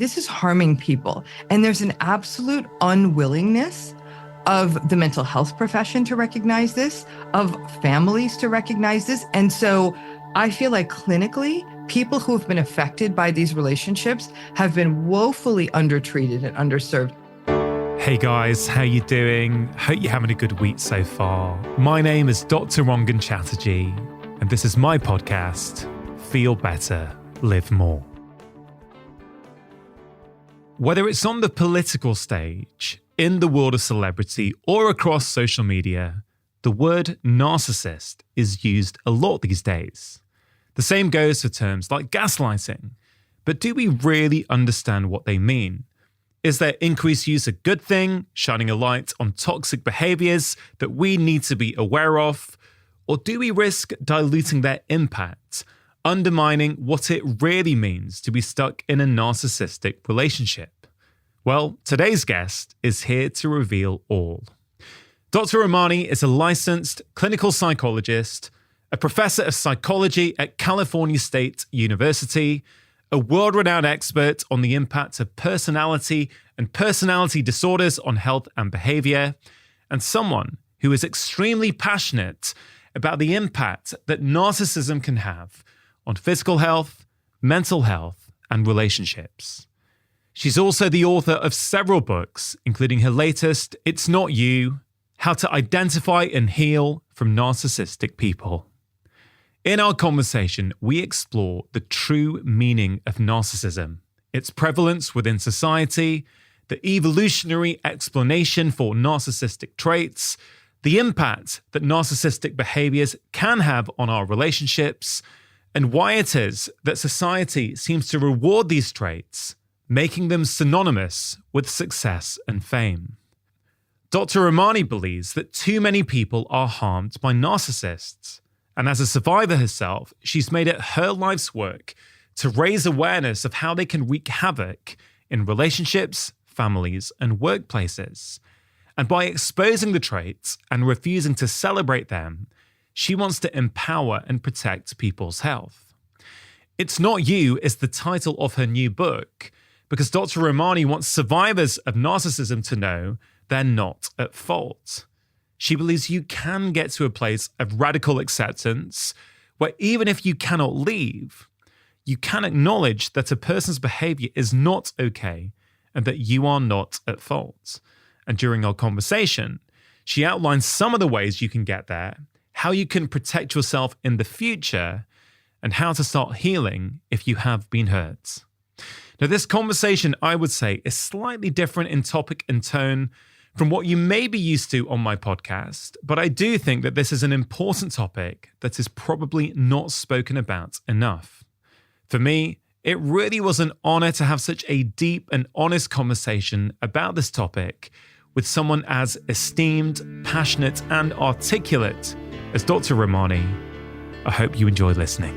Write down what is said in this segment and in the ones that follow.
This is harming people. And there's an absolute unwillingness of the mental health profession to recognize this, of families to recognize this. And so I feel like clinically, people who have been affected by these relationships have been woefully undertreated and underserved. Hey guys, how you doing? Hope you're having a good week so far. My name is Dr. Rangan Chatterjee, and this is my podcast, Feel Better, Live More. Whether it's on the political stage, in the world of celebrity, or across social media, the word narcissist is used a lot these days. The same goes for terms like gaslighting. But do we really understand what they mean? Is their increased use a good thing, shining a light on toxic behaviors that we need to be aware of? Or do we risk diluting their impact, undermining what it really means to be stuck in a narcissistic relationship? Well, today's guest is here to reveal all. Dr. Ramani is a licensed clinical psychologist, a professor of psychology at California State University, a world-renowned expert on the impact of personality and personality disorders on health and behavior, and someone who is extremely passionate about the impact that narcissism can have on physical health, mental health, and relationships. She's also the author of several books, including her latest, It's Not You: How to Identify and Heal from Narcissistic People. In our conversation, we explore the true meaning of narcissism, its prevalence within society, the evolutionary explanation for narcissistic traits, the impact that narcissistic behaviors can have on our relationships, and why it is that society seems to reward these traits, making them synonymous with success and fame. Dr. Ramani believes that too many people are harmed by narcissists. And as a survivor herself, she's made it her life's work to raise awareness of how they can wreak havoc in relationships, families, and workplaces. And by exposing the traits and refusing to celebrate them, she wants to empower and protect people's health. It's Not You is the title of her new book, because Dr. Ramani wants survivors of narcissism to know they're not at fault. She believes you can get to a place of radical acceptance where even if you cannot leave, you can acknowledge that a person's behavior is not okay and that you are not at fault. And during our conversation, she outlines some of the ways you can get there, how you can protect yourself in the future, and how to start healing if you have been hurt. Now, this conversation, I would say, is slightly different in topic and tone from what you may be used to on my podcast, but I do think that this is an important topic that is probably not spoken about enough. For me, it really was an honor to have such a deep and honest conversation about this topic with someone as esteemed, passionate, and articulate as Dr. Ramani. I hope you enjoy listening.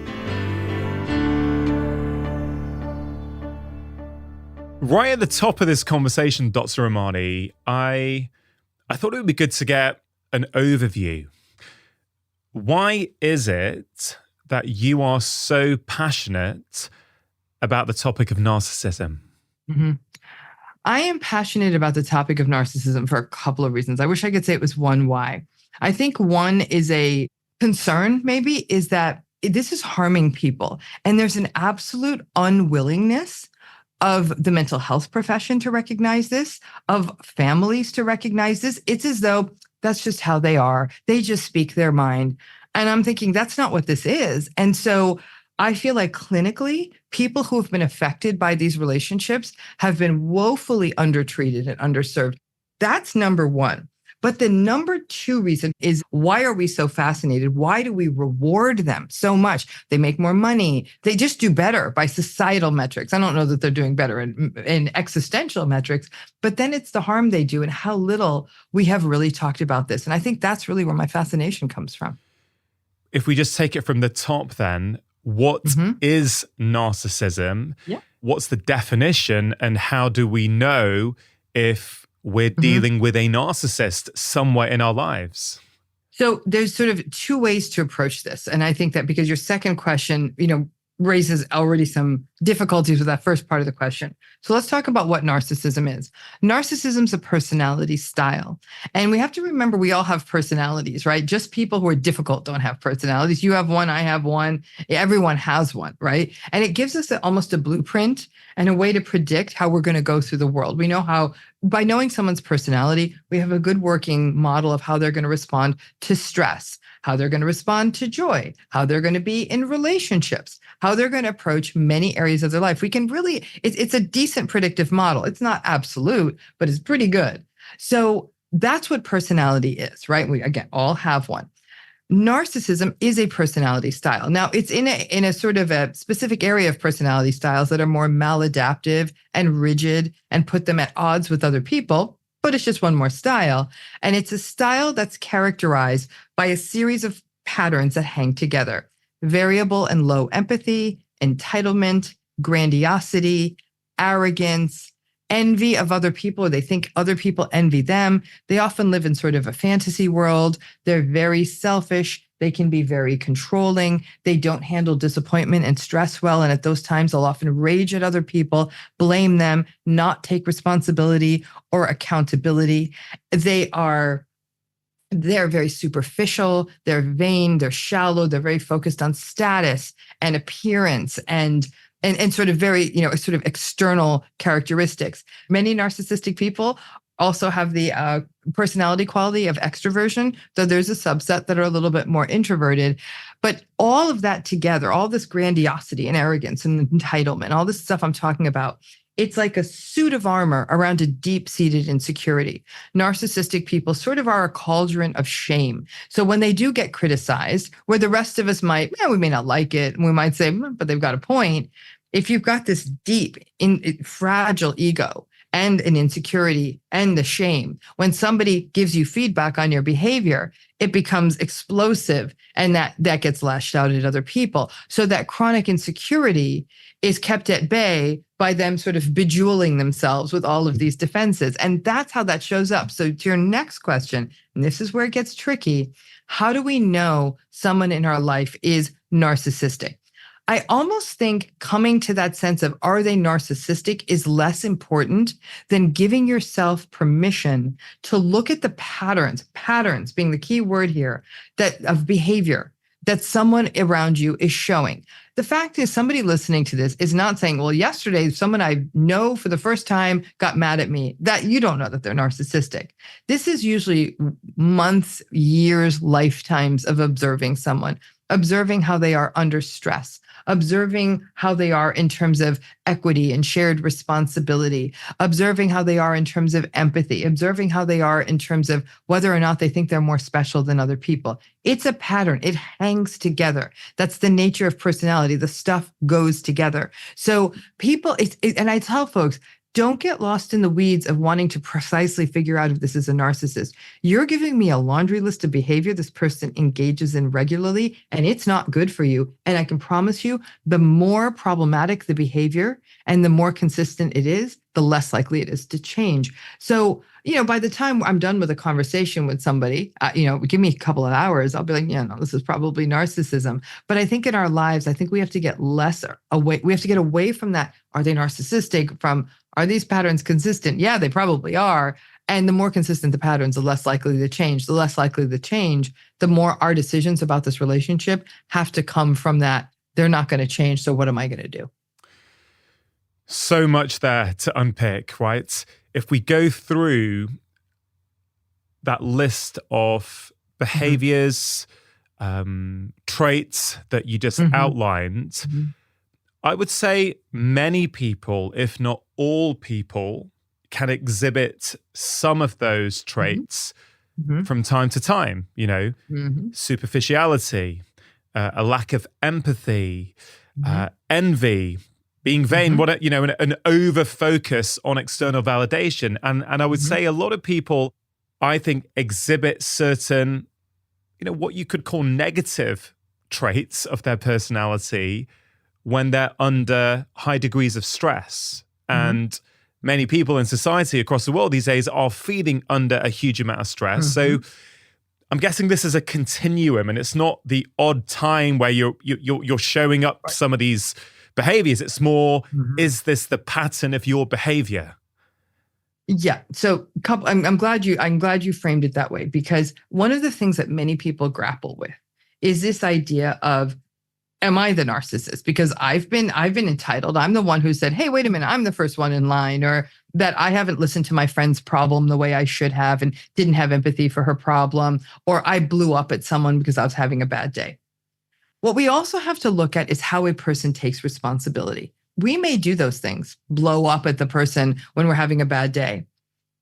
Right at the top of this conversation, Dr. Ramani, I thought it would be good to get an overview. Why is it that you are so passionate about the topic of narcissism? Mm-hmm. I am passionate about the topic of narcissism for a couple of reasons. I wish I could say it was one why. I think one is a concern, maybe, is that this is harming people. And there's an absolute unwillingness of the mental health profession to recognize this, of families to recognize this. It's as though that's just how they are. They just speak their mind. And I'm thinking that's not what this is. And so I feel like clinically, people who have been affected by these relationships have been woefully undertreated and underserved. That's number one. But the number two reason is, why are we so fascinated? Why do we reward them so much? They make more money. They just do better by societal metrics. I don't know that they're doing better in existential metrics, but then it's the harm they do and how little we have really talked about this. And I think that's really where my fascination comes from. If we just take it from the top then, what is narcissism? Yeah. What's the definition, and how do we know if we're dealing with a narcissist somewhere in our lives? So there's sort of two ways to approach this. And I think that because your second question, raises already some difficulties with that first part of the question. So let's talk about what narcissism is. Narcissism is a personality style. And we have to remember we all have personalities, right? Just people who are difficult don't have personalities. You have one, I have one, everyone has one, right? And it gives us almost a blueprint and a way to predict how we're going to go through the world. We know how, by knowing someone's personality, we have a good working model of how they're going to respond to stress, how they're going to respond to joy, how they're going to be in relationships, how they're going to approach many areas of their life. We can really, it's a decent predictive model. It's not absolute, but it's pretty good. So that's what personality is, right? We, again, all have one. Narcissism is a personality style. Now, it's in a sort of a specific area of personality styles that are more maladaptive and rigid and put them at odds with other people, but it's just one more style. And it's a style that's characterized by a series of patterns that hang together: variable and low empathy, entitlement, grandiosity, arrogance, envy of other people, or they think other people envy them. They often live in sort of a fantasy world. They're very selfish. They can be very controlling. They don't handle disappointment and stress well. And at those times, they'll often rage at other people, blame them, not take responsibility or accountability. They're very superficial. They're vain. They're shallow. They're very focused on status and appearance and sort of very, sort of external characteristics. Many narcissistic people also have the personality quality of extroversion, though there's a subset that are a little bit more introverted. But all of that together, all this grandiosity and arrogance and entitlement, all this stuff I'm talking about, it's like a suit of armor around a deep-seated insecurity. Narcissistic people sort of are a cauldron of shame. So when they do get criticized, where the rest of us we may not like it, and we might say, but they've got a point. If you've got this deep, fragile ego and an insecurity and the shame, when somebody gives you feedback on your behavior, it becomes explosive, and that gets lashed out at other people. So that chronic insecurity is kept at bay by them sort of bejeweling themselves with all of these defenses. And that's how that shows up. So to your next question, and this is where it gets tricky, how do we know someone in our life is narcissistic? I almost think coming to that sense of are they narcissistic is less important than giving yourself permission to look at the patterns being the key word here, that of behavior that someone around you is showing. The fact is, somebody listening to this is not saying, well, yesterday someone I know for the first time got mad at me. That you don't know that they're narcissistic. This is usually months, years, lifetimes of observing someone, observing how they are under stress, observing how they are in terms of equity and shared responsibility, observing how they are in terms of empathy, observing how they are in terms of whether or not they think they're more special than other people. It's a pattern. It hangs together. That's the nature of personality. The stuff goes together. So people, and I tell folks, don't get lost in the weeds of wanting to precisely figure out if this is a narcissist. You're giving me a laundry list of behavior this person engages in regularly, and it's not good for you. And I can promise you, the more problematic the behavior and the more consistent it is, the less likely it is to change. So, by the time I'm done with a conversation with somebody, give me a couple of hours, I'll be like, no, this is probably narcissism. But I think in our lives, I think we have to get away. We have to get away from that. Are they narcissistic? From, are these patterns consistent? Yeah, they probably are. And the more consistent the patterns, the less likely to change. The less likely to change, the more our decisions about this relationship have to come from that. They're not going to change. So what am I going to do? So much there to unpick, right? If we go through that list of behaviors, traits that you just outlined, I would say many people, if not all people, can exhibit some of those traits from time to time, superficiality, a lack of empathy, envy, being vain, an over focus on external validation. And I would say a lot of people, I think, exhibit certain, what you could call negative traits of their personality when they're under high degrees of stress. And many people in society across the world these days are feeling under a huge amount of stress. So I'm guessing this is a continuum, and it's not the odd time where you're showing up some of these behaviors. It's more, Mhm. is this the pattern of your behavior? Yeah. So I'm glad you framed it that way, because one of the things that many people grapple with is this idea of, am I the narcissist? Because I've been entitled. I'm the one who said, hey, wait a minute, I'm the first one in line, or that I haven't listened to my friend's problem the way I should have and didn't have empathy for her problem, or I blew up at someone because I was having a bad day. What we also have to look at is how a person takes responsibility. We may do those things, blow up at the person when we're having a bad day.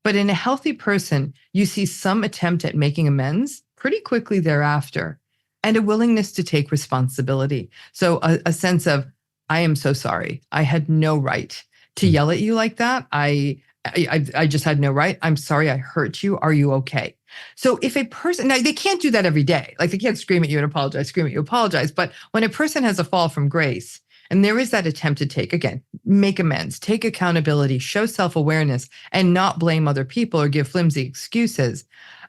But in a healthy person, you see some attempt at making amends pretty quickly thereafter, and a willingness to take responsibility. So a sense of, I am so sorry. I had no right to yell at you like that. I just had no right. I'm sorry I hurt you. Are you okay? So if a person, now they can't do that every day. Like they can't scream at you and apologize, scream at you, apologize. But when a person has a fall from grace, and there is that attempt to take, again, make amends, take accountability, show self-awareness, and not blame other people or give flimsy excuses,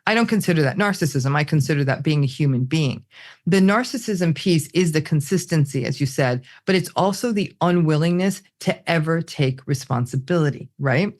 I don't consider that narcissism. I consider that being a human being. The narcissism piece is the consistency, as you said, but it's also the unwillingness to ever take responsibility, right?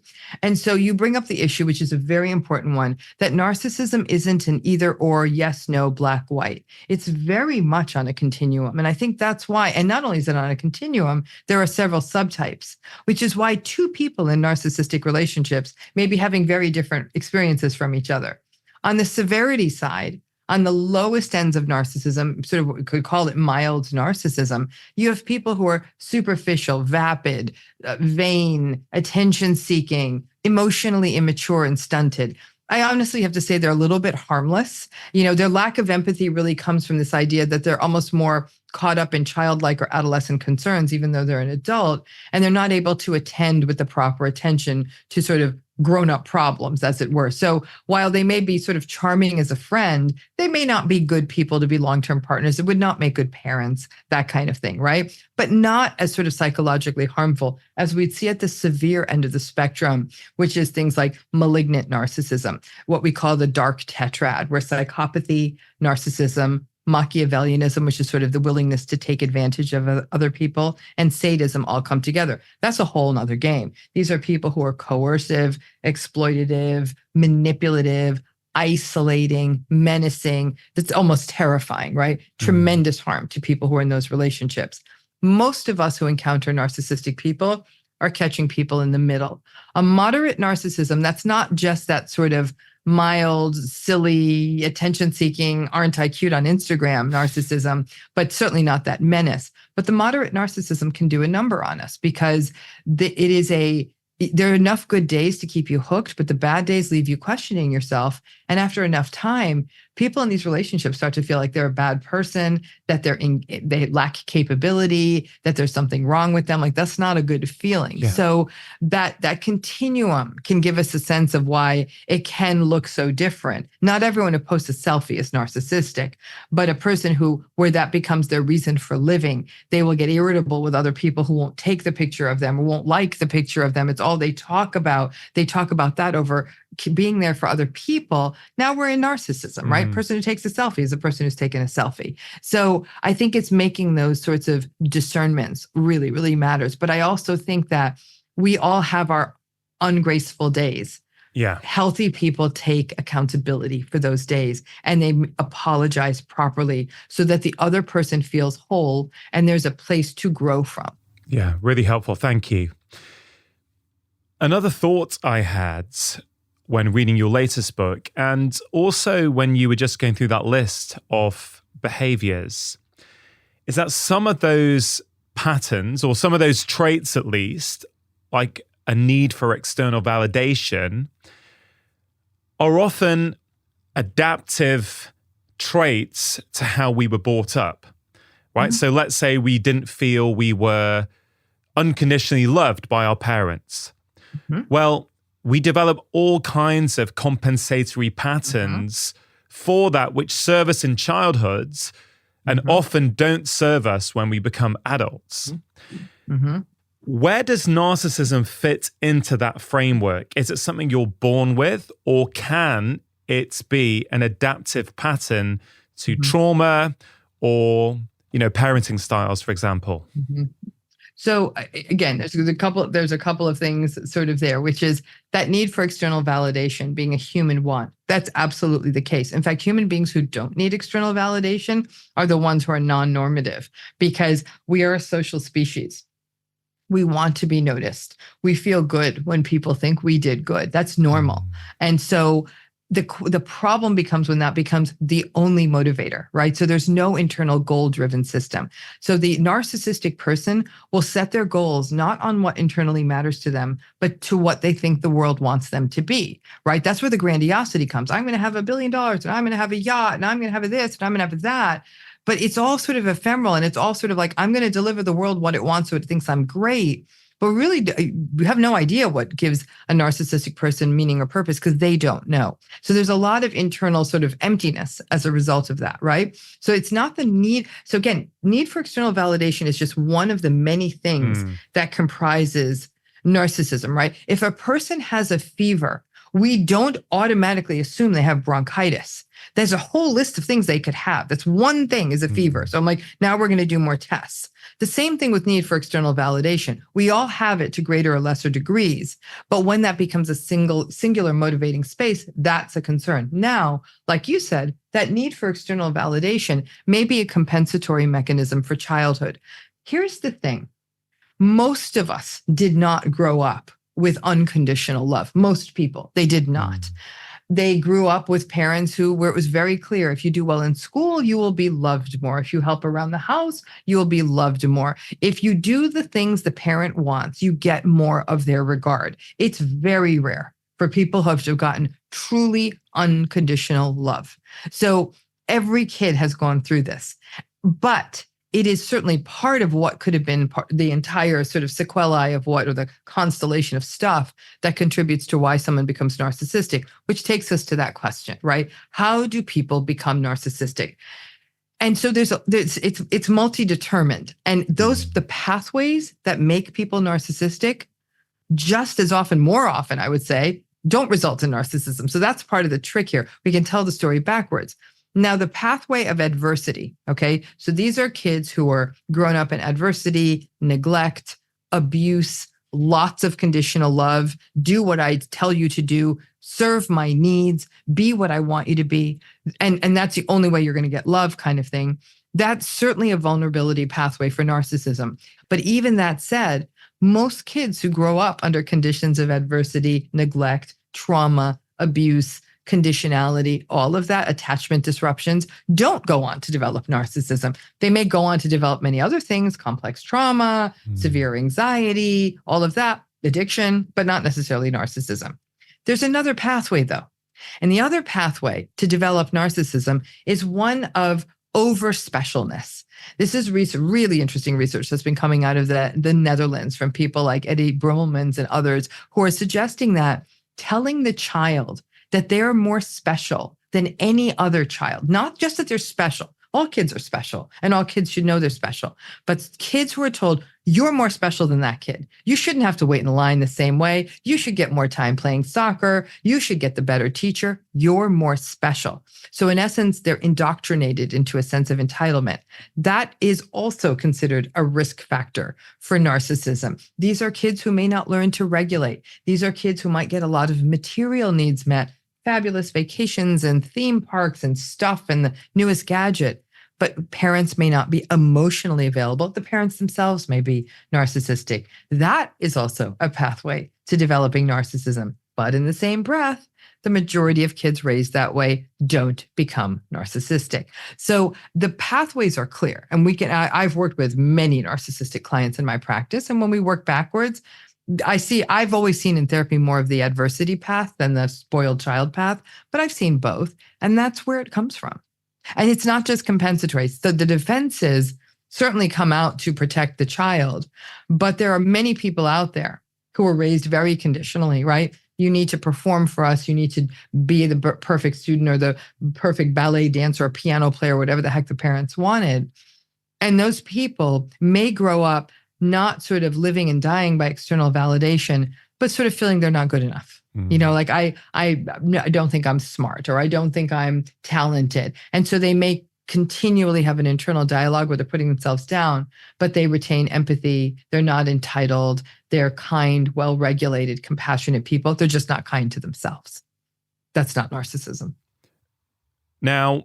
And so you bring up the issue, which is a very important one, that narcissism isn't an either or, yes, no, black, white. It's very much on a continuum. And I think that's why, and not only is it on a continuum, there are several subtypes, which is why two people in narcissistic relationships may be having very different experiences from each other. On the severity side, on the lowest ends of narcissism, sort of what we could call it mild narcissism, you have people who are superficial, vapid, vain, attention-seeking, emotionally immature and stunted. I honestly have to say they're a little bit harmless. You know, their lack of empathy really comes from this idea that they're almost more caught up in childlike or adolescent concerns, even though they're an adult, and they're not able to attend with the proper attention to sort of grown-up problems, as it were. So while they may be sort of charming as a friend, they may not be good people to be long-term partners. It would not make good parents, that kind of thing, right? But not as sort of psychologically harmful as we'd see at the severe end of the spectrum, which is things like malignant narcissism, what we call the dark tetrad, where psychopathy, narcissism, Machiavellianism, which is sort of the willingness to take advantage of other people, and sadism all come together. That's a whole nother game. These are people who are coercive, exploitative, manipulative, isolating, menacing. That's almost terrifying, right? Tremendous harm to people who are in those relationships. Most of us who encounter narcissistic people are catching people in the middle. A moderate narcissism, that's not just that sort of mild, silly, attention-seeking, aren't I cute on Instagram narcissism, but certainly not that menace. But the moderate narcissism can do a number on us because there are enough good days to keep you hooked, but the bad days leave you questioning yourself. And after enough time, people in these relationships start to feel like they're a bad person, that they lack capability, that there's something wrong with them. Like that's not a good feeling. Yeah. So that continuum can give us a sense of why it can look so different. Not everyone who posts a selfie is narcissistic, but a person where that becomes their reason for living, they will get irritable with other people who won't take the picture of them or won't like the picture of them. It's all they talk about. They talk about that over being there for other people. Now we're in narcissism, right? Person who takes a selfie is a person who's taken a selfie. So I think it's making those sorts of discernments really, really matters. But I also think that we all have our ungraceful days. Yeah. Healthy people take accountability for those days and they apologize properly so that the other person feels whole and there's a place to grow from. Yeah, really helpful. Thank you. Another thought I had when reading your latest book, and also when you were just going through that list of behaviors, is that some of those patterns, or some of those traits at least, like a need for external validation, are often adaptive traits to how we were brought up, right? So let's say we didn't feel we were unconditionally loved by our parents. Well, we develop all kinds of compensatory patterns for that, which serve us in childhoods and often don't serve us when we become adults. Where does narcissism fit into that framework? Is it something you're born with, or can it be an adaptive pattern to trauma or, parenting styles, for example? So again, there's a couple of things sort of there, which is that need for external validation being a human want. That's absolutely the case. In fact, human beings who don't need external validation are the ones who are non-normative, because we are a social species. We want to be noticed. We feel good when people think we did good. That's normal. And so the problem becomes when that becomes the only motivator, right? So there's no internal goal-driven system. So the narcissistic person will set their goals not on what internally matters to them, but to what they think the world wants them to be, right? That's where the grandiosity comes. I'm going to have $1 billion, and I'm going to have a yacht, and I'm going to have this, and I'm going to have that. But it's all sort of ephemeral, and it's all sort of like, I'm going to deliver the world what it wants so it thinks I'm great. But really, we have no idea what gives a narcissistic person meaning or purpose, because they don't know. So there's a lot of internal sort of emptiness as a result of that, right? So it's not the need. So again, need for external validation is just one of the many things that comprises narcissism, right? If a person has a fever, we don't automatically assume they have bronchitis. There's a whole list of things they could have. That's one thing, is a fever. So I'm like, now we're going to do more tests. The same thing with need for external validation. We all have it to greater or lesser degrees, but when that becomes a singular motivating space, that's a concern. Now, like you said, that need for external validation may be a compensatory mechanism for childhood. Here's the thing. Most of us did not grow up with unconditional love. Most people, they did not. They grew up with parents where it was very clear, if you do well in school, you will be loved more. If you help around the house, you will be loved more. If you do the things the parent wants, you get more of their regard. It's very rare for people who have gotten truly unconditional love. So every kid has gone through this, but it is certainly part of what could have been the entire sort of sequelae of what, or the constellation of stuff that contributes to why someone becomes narcissistic, which takes us to that question, right? How do people become narcissistic? And so it's multi-determined. And the pathways that make people narcissistic, just as often, more often, I would say, don't result in narcissism. So that's part of the trick here. We can tell the story backwards. Now, the pathway of adversity, okay? So these are kids who are grown up in adversity, neglect, abuse, lots of conditional love, do what I tell you to do, serve my needs, be what I want you to be. And that's the only way you're going to get love, kind of thing. That's certainly a vulnerability pathway for narcissism. But even that said, most kids who grow up under conditions of adversity, neglect, trauma, abuse, conditionality, all of that, attachment disruptions, don't go on to develop narcissism. They may go on to develop many other things, complex trauma, severe anxiety, all of that, addiction, but not necessarily narcissism. There's another pathway, though. And the other pathway to develop narcissism is one of over-specialness. This is really interesting research that's been coming out of the Netherlands from people like Eddie Brummelmans and others, who are suggesting that telling the child that they're more special than any other child, not just that they're special. All kids are special, and all kids should know they're special. But kids who are told, you're more special than that kid. You shouldn't have to wait in line the same way. You should get more time playing soccer. You should get the better teacher. You're more special. So in essence, they're indoctrinated into a sense of entitlement. That is also considered a risk factor for narcissism. These are kids who may not learn to regulate. These are kids who might get a lot of material needs met, fabulous vacations and theme parks and stuff and the newest gadget, but parents may not be emotionally available. The parents themselves may be narcissistic. That is also a pathway to developing narcissism. But in the same breath, the majority of kids raised that way don't become narcissistic. So the pathways are clear. And I've worked with many narcissistic clients in my practice. And when we work backwards, I've always seen in therapy more of the adversity path than the spoiled child path, but I've seen both. And that's where it comes from. And it's not just compensatory. So the defenses certainly come out to protect the child, but there are many people out there who were raised very conditionally, right? You need to perform for us. You need to be the perfect student or the perfect ballet dancer or piano player, whatever the heck the parents wanted. And those people may grow up not sort of living and dying by external validation, but sort of feeling they're not good enough. You know, like I don't think I'm smart, or I don't think I'm talented. And so they may continually have an internal dialogue where they're putting themselves down, but they retain empathy. They're not entitled. They're kind, well-regulated, compassionate people. They're just not kind to themselves. That's not narcissism. Now,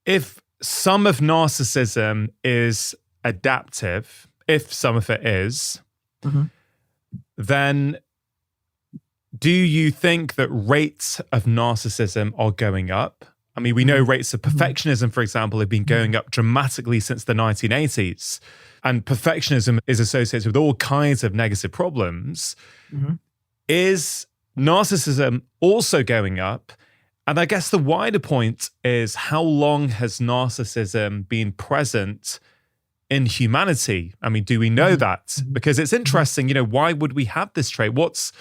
if some of narcissism is adaptive, if some of it is, then do you think that rates of narcissism are going up? I mean, we know rates of perfectionism, for example, have been going up dramatically since the 1980s. And perfectionism is associated with all kinds of negative problems. Is narcissism also going up? And I guess the wider point is, how long has narcissism been present in humanity? I mean, do we know that? Because it's interesting, why would we have this trait? What's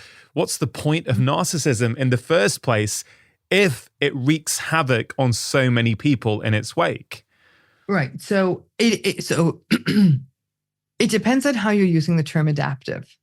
the point of narcissism in the first place if it wreaks havoc on so many people in its wake? Right. So it depends on how you're using the term adaptive.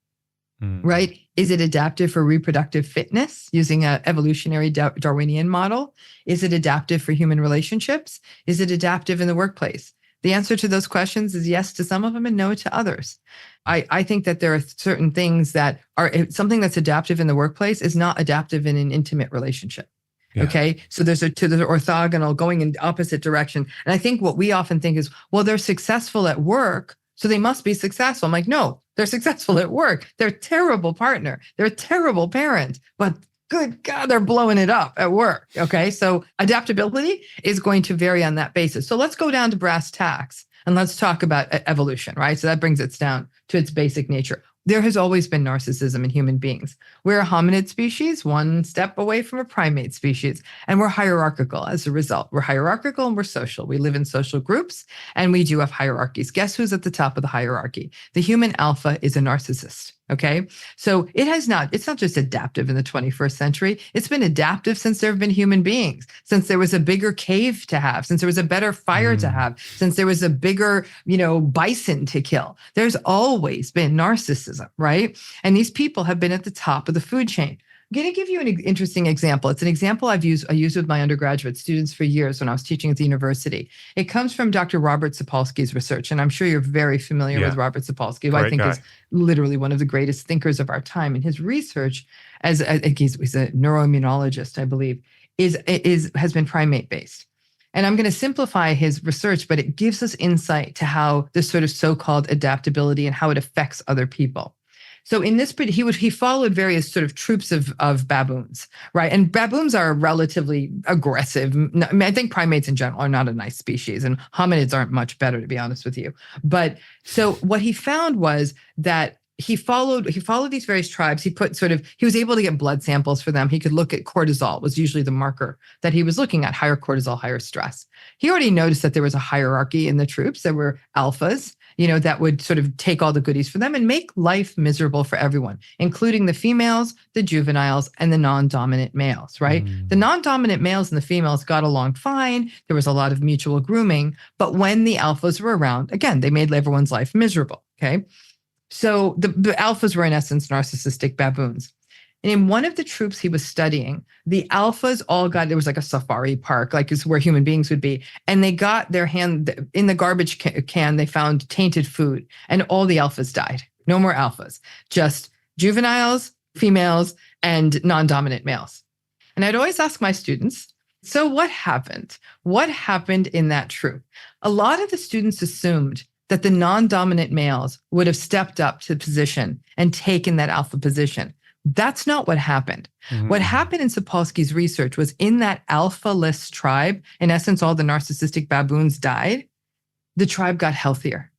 Right? Is it adaptive for reproductive fitness using an evolutionary Darwinian model? Is it adaptive for human relationships? Is it adaptive in the workplace? The answer to those questions is yes to some of them and no to others. I think that there are certain things that are something that's adaptive in the workplace is not adaptive in an intimate relationship. Yeah. Okay. So there's orthogonal going in the opposite direction. And I think what we often think is, well, they're successful at work, so they must be successful. I'm like, no, they're successful at work. They're a terrible partner. They're a terrible parent, but good God, they're blowing it up at work. Okay. So adaptability is going to vary on that basis. So let's go down to brass tacks and let's talk about evolution, right? So that brings it down to its basic nature. There has always been narcissism in human beings. We're a hominid species, one step away from a primate species, and we're hierarchical as a result. We're hierarchical and we're social. We live in social groups and we do have hierarchies. Guess who's at the top of the hierarchy? The human alpha is a narcissist. Okay. So it's not just adaptive in the 21st century. It's been adaptive since there have been human beings, since there was a bigger cave to have, since there was a better fire to have, since there was a bigger, bison to kill. There's always been narcissism, right? And these people have been at the top of the food chain. I'm going to give you an interesting example. It's an example I used with my undergraduate students for years when I was teaching at the university. It comes from Dr. Robert Sapolsky's research, and I'm sure you're very familiar with Robert Sapolsky, who I think is literally one of the greatest thinkers of our time. And his research, he's a neuroimmunologist, I believe, has been primate based. And I'm going to simplify his research, but it gives us insight to how this sort of so-called adaptability and how it affects other people. So in this, he followed various sort of troops of baboons, right? And baboons are relatively aggressive. I think primates in general are not a nice species, and hominids aren't much better, to be honest with you. But so what he found was that he followed these various tribes. He was able to get blood samples for them. He could look at cortisol, was usually the marker that he was looking at. Higher cortisol, higher stress. He already noticed that there was a hierarchy in the troops. There were alphas, that would sort of take all the goodies for them and make life miserable for everyone, including the females, the juveniles, and the non-dominant males, right? The non-dominant males and the females got along fine. There was a lot of mutual grooming, but when the alphas were around, again, they made everyone's life miserable, okay? So the alphas were in essence narcissistic baboons. And in one of the troops he was studying, the alphas there was like a safari park, like is where human beings would be. And they got their hand in the garbage can, they found tainted food and all the alphas died. No more alphas, just juveniles, females, and non-dominant males. And I'd always ask my students, so what happened? What happened in that troop? A lot of the students assumed that the non-dominant males would have stepped up to the position and taken that alpha position. That's not what happened. What happened in Sapolsky's research was in that alpha-less tribe, in essence, all the narcissistic baboons died, the tribe got healthier.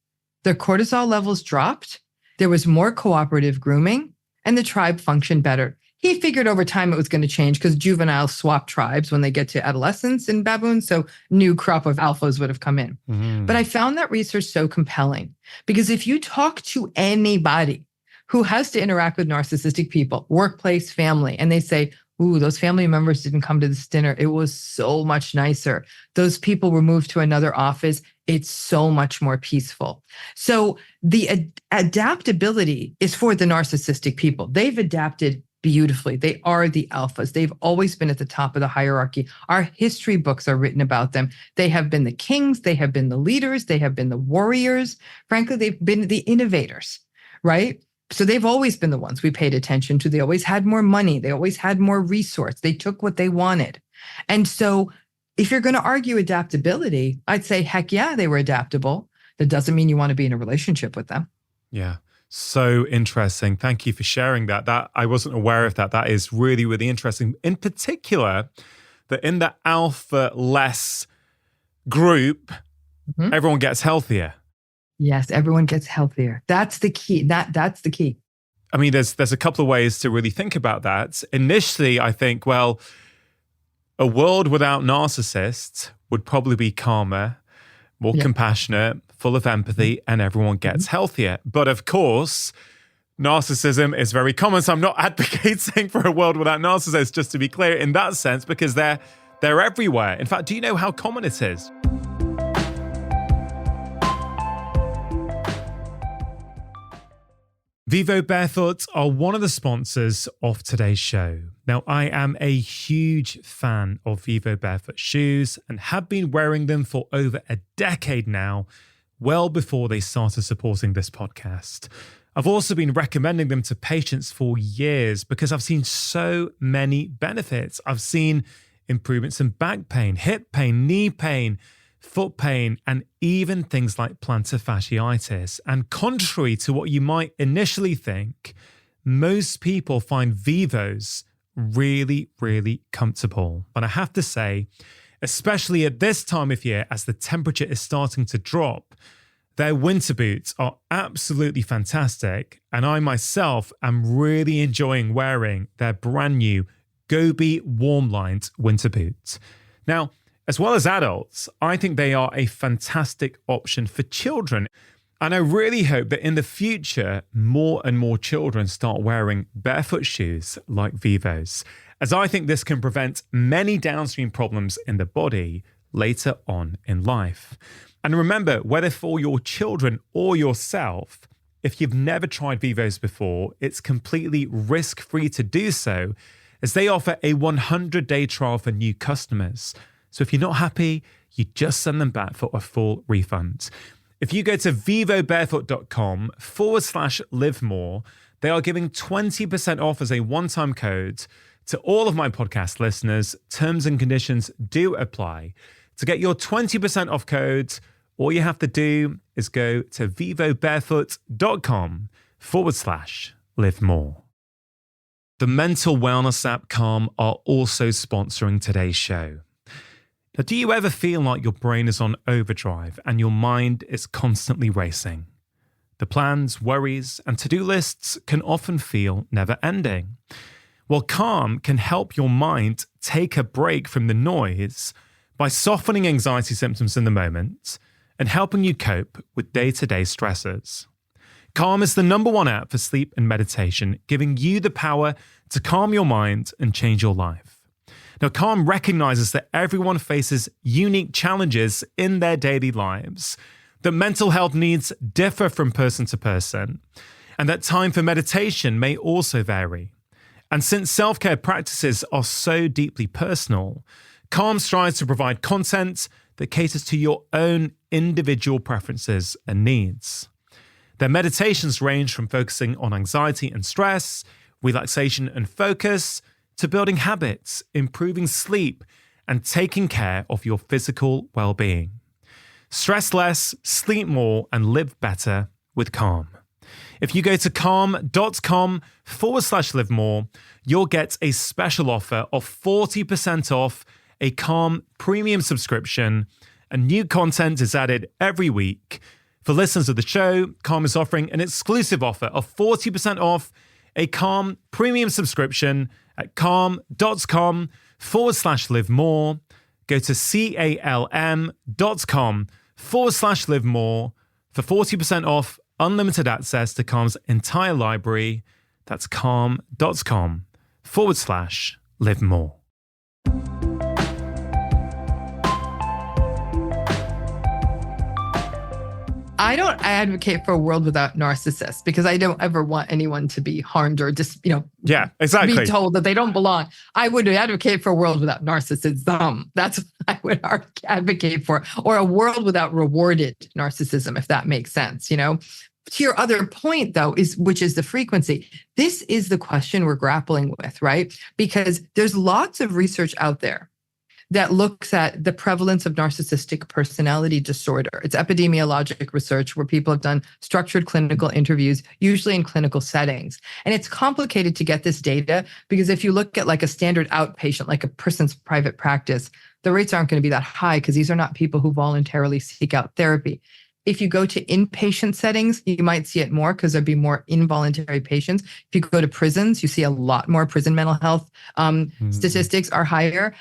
Their cortisol levels dropped, there was more cooperative grooming, and the tribe functioned better. He figured over time it was going to change because juveniles swap tribes when they get to adolescence in baboons, so new crop of alphas would have come in. But I found that research so compelling because if you talk to anybody who has to interact with narcissistic people, workplace, family, and they say, ooh, those family members didn't come to this dinner. It was so much nicer. Those people were moved to another office. It's so much more peaceful. So the adaptability is for the narcissistic people. They've adapted beautifully. They are the alphas. They've always been at the top of the hierarchy. Our history books are written about them. They have been the kings. They have been the leaders. They have been the warriors. Frankly, they've been the innovators, right? So they've always been the ones we paid attention to. They always had more money. They always had more resource. They took what they wanted. And so if you're going to argue adaptability, I'd say, heck yeah, they were adaptable. That doesn't mean you want to be in a relationship with them. Yeah. So interesting. Thank you for sharing that. That I wasn't aware of that. That is really, really interesting. In particular, that in the alpha less group, everyone gets healthier. Yes, everyone gets healthier. That's the key. That's the key. I mean, there's a couple of ways to really think about that. Initially, I think, well, a world without narcissists would probably be calmer, more compassionate, full of empathy, and everyone gets healthier. But of course, narcissism is very common. So I'm not advocating for a world without narcissists, just to be clear in that sense, because they're everywhere. In fact, do you know how common it is? Vivo Barefoot are one of the sponsors of today's show. Now, I am a huge fan of Vivo Barefoot shoes and have been wearing them for over a decade now, well before they started supporting this podcast. I've also been recommending them to patients for years because I've seen so many benefits. I've seen improvements in back pain, hip pain, knee pain, foot pain, and even things like plantar fasciitis. And contrary to what you might initially think, most people find Vivos really, really comfortable. But I have to say, especially at this time of year, as the temperature is starting to drop, their winter boots are absolutely fantastic. And I myself am really enjoying wearing their brand new Gobi warm-lined winter boots. Now, as well as adults, I think they are a fantastic option for children. And I really hope that in the future, more and more children start wearing barefoot shoes like Vivos, as I think this can prevent many downstream problems in the body later on in life. And remember, whether for your children or yourself, if you've never tried Vivos before, it's completely risk-free to do so, as they offer a 100-day trial for new customers. So if you're not happy, you just send them back for a full refund. If you go to vivobarefoot.com/livemore, they are giving 20% off as a one-time code to all of my podcast listeners. Terms and conditions do apply. To get your 20% off code, all you have to do is go to vivobarefoot.com/livemore. The mental wellness app Calm are also sponsoring today's show. Now, do you ever feel like your brain is on overdrive and your mind is constantly racing? The plans, worries, and to-do lists can often feel never-ending. Well, Calm can help your mind take a break from the noise by softening anxiety symptoms in the moment and helping you cope with day-to-day stressors. Calm is the #1 app for sleep and meditation, giving you the power to calm your mind and change your life. Now, Calm recognizes that everyone faces unique challenges in their daily lives, that mental health needs differ from person to person, and that time for meditation may also vary. And since self-care practices are so deeply personal, Calm strives to provide content that caters to your own individual preferences and needs. Their meditations range from focusing on anxiety and stress, relaxation and focus, to building habits, improving sleep, and taking care of your physical well-being. Stress less, sleep more, and live better with Calm. If you go to calm.com/livemore, you'll get a special offer of 40% off a Calm premium subscription, and new content is added every week. For listeners of the show, Calm is offering an exclusive offer of 40% off a Calm premium subscription at calm.com/livemore. Go to calm.com/livemore for 40% off unlimited access to Calm's entire library. That's calm.com/livemore. I don't advocate for a world without narcissists because I don't ever want anyone to be harmed or just, Yeah, exactly. be told that they don't belong. I would advocate for a world without narcissism. That's what I would advocate for, or a world without rewarded narcissism, if that makes sense. To your other point, though, which is the frequency. This is the question we're grappling with, right? Because there's lots of research out there that looks at the prevalence of narcissistic personality disorder. It's epidemiologic research where people have done structured clinical interviews, usually in clinical settings. And it's complicated to get this data because if you look at like a standard outpatient, like a person's private practice, the rates aren't going to be that high because these are not people who voluntarily seek out therapy. If you go to inpatient settings, you might see it more because there'd be more involuntary patients. If you go to prisons, you see a lot more prison mental health statistics are higher.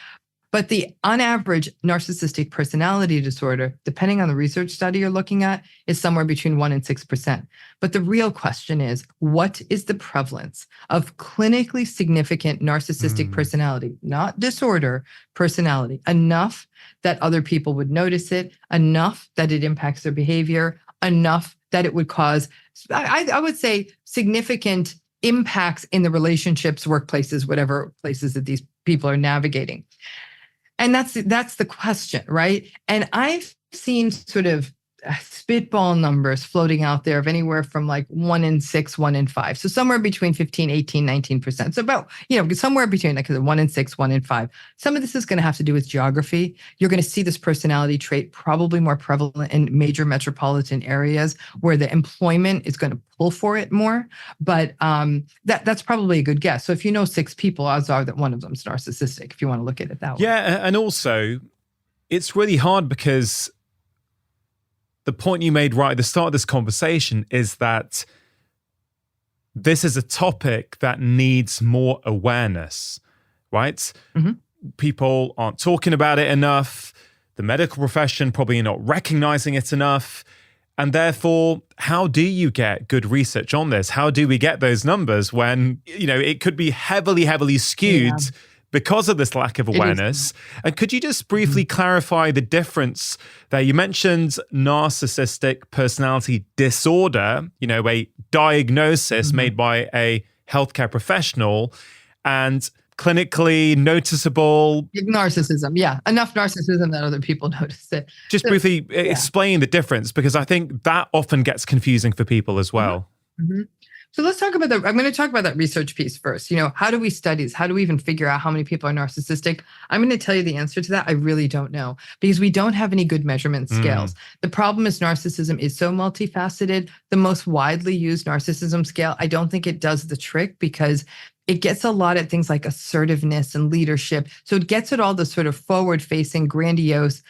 But on average, narcissistic personality disorder, depending on the research study you're looking at, is somewhere between 1% and 6%. But the real question is, what is the prevalence of clinically significant narcissistic personality, not disorder, personality, enough that other people would notice it, enough that it impacts their behavior, enough that it would cause, I would say, significant impacts in the relationships, workplaces, whatever places that these people are navigating. And that's the question, right? And I've seen sort of spitball numbers floating out there of anywhere from like 1 in 6, 1 in 5. So somewhere between 15, 18, 19%. So about, somewhere between like 1 in 6, 1 in 5. Some of this is going to have to do with geography. You're going to see this personality trait probably more prevalent in major metropolitan areas where the employment is going to pull for it more. But that's probably a good guess. So if you know 6 people, odds are that one of them is narcissistic, if you want to look at it that way. Yeah, and also it's really hard because the point you made right at the start of this conversation is that this is a topic that needs more awareness, right? Mm-hmm. People aren't talking about it enough. The medical profession probably not recognizing it enough. And therefore, how do you get good research on this? How do we get those numbers when, it could be heavily, heavily skewed because of this lack of awareness? And could you just briefly clarify the difference there? You mentioned narcissistic personality disorder, a diagnosis made by a healthcare professional, and clinically noticeable narcissism. Yeah, enough narcissism that other people notice it. Just briefly explain the difference, because I think that often gets confusing for people as well. Mm-hmm. So let's talk about I'm going to talk about that research piece first. How do we study this? How do we even figure out how many people are narcissistic? I'm going to tell you the answer to that. I really don't know because we don't have any good measurement scales. The problem is narcissism is so multifaceted. The most widely used narcissism scale, I don't think it does the trick because it gets a lot at things like assertiveness and leadership. So it gets at all the sort of forward-facing, grandiose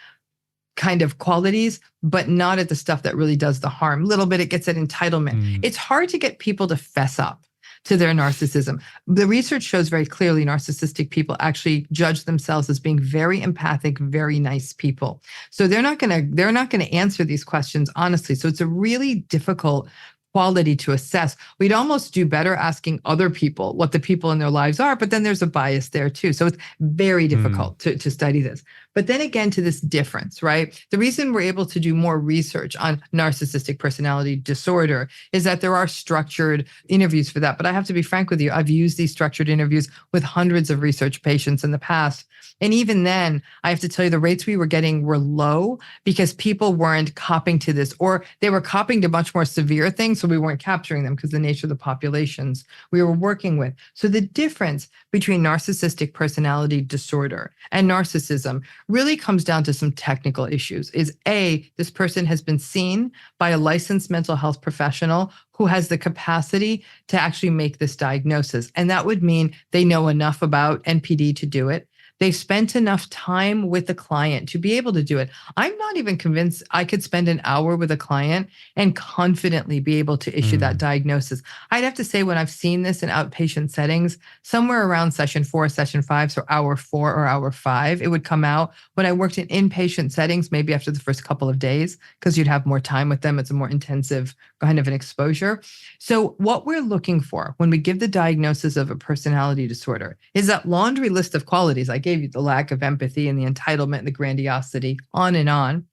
kind of qualities, but not at the stuff that really does the harm. A little bit, it gets at entitlement. It's hard to get people to fess up to their narcissism. The research shows very clearly narcissistic people actually judge themselves as being very empathic, very nice people. So they're not going to answer these questions honestly. So it's a really difficult quality to assess. We'd almost do better asking other people what the people in their lives are, but then there's a bias there too. So it's very difficult to study this. But then again, to this difference, right? The reason we're able to do more research on narcissistic personality disorder is that there are structured interviews for that. But I have to be frank with you, I've used these structured interviews with hundreds of research patients in the past. And even then, I have to tell you, the rates we were getting were low because people weren't copping to this, or they were copping to much more severe things. So we weren't capturing them because the nature of the populations we were working with. So the difference between narcissistic personality disorder and narcissism really comes down to some technical issues. Is A, this person has been seen by a licensed mental health professional who has the capacity to actually make this diagnosis. And that would mean they know enough about NPD to do it. They've spent enough time with the client to be able to do it. I'm not even convinced I could spend an hour with a client and confidently be able to issue that diagnosis. I'd have to say when I've seen this in outpatient settings, somewhere around session 4, session 5, so hour 4 or hour 5, it would come out. When I worked in inpatient settings, maybe after the first couple of days, because you'd have more time with them. It's a more intensive kind of an exposure. So what we're looking for when we give the diagnosis of a personality disorder is that laundry list of qualities. I gave you the lack of empathy and the entitlement and the grandiosity, on and on.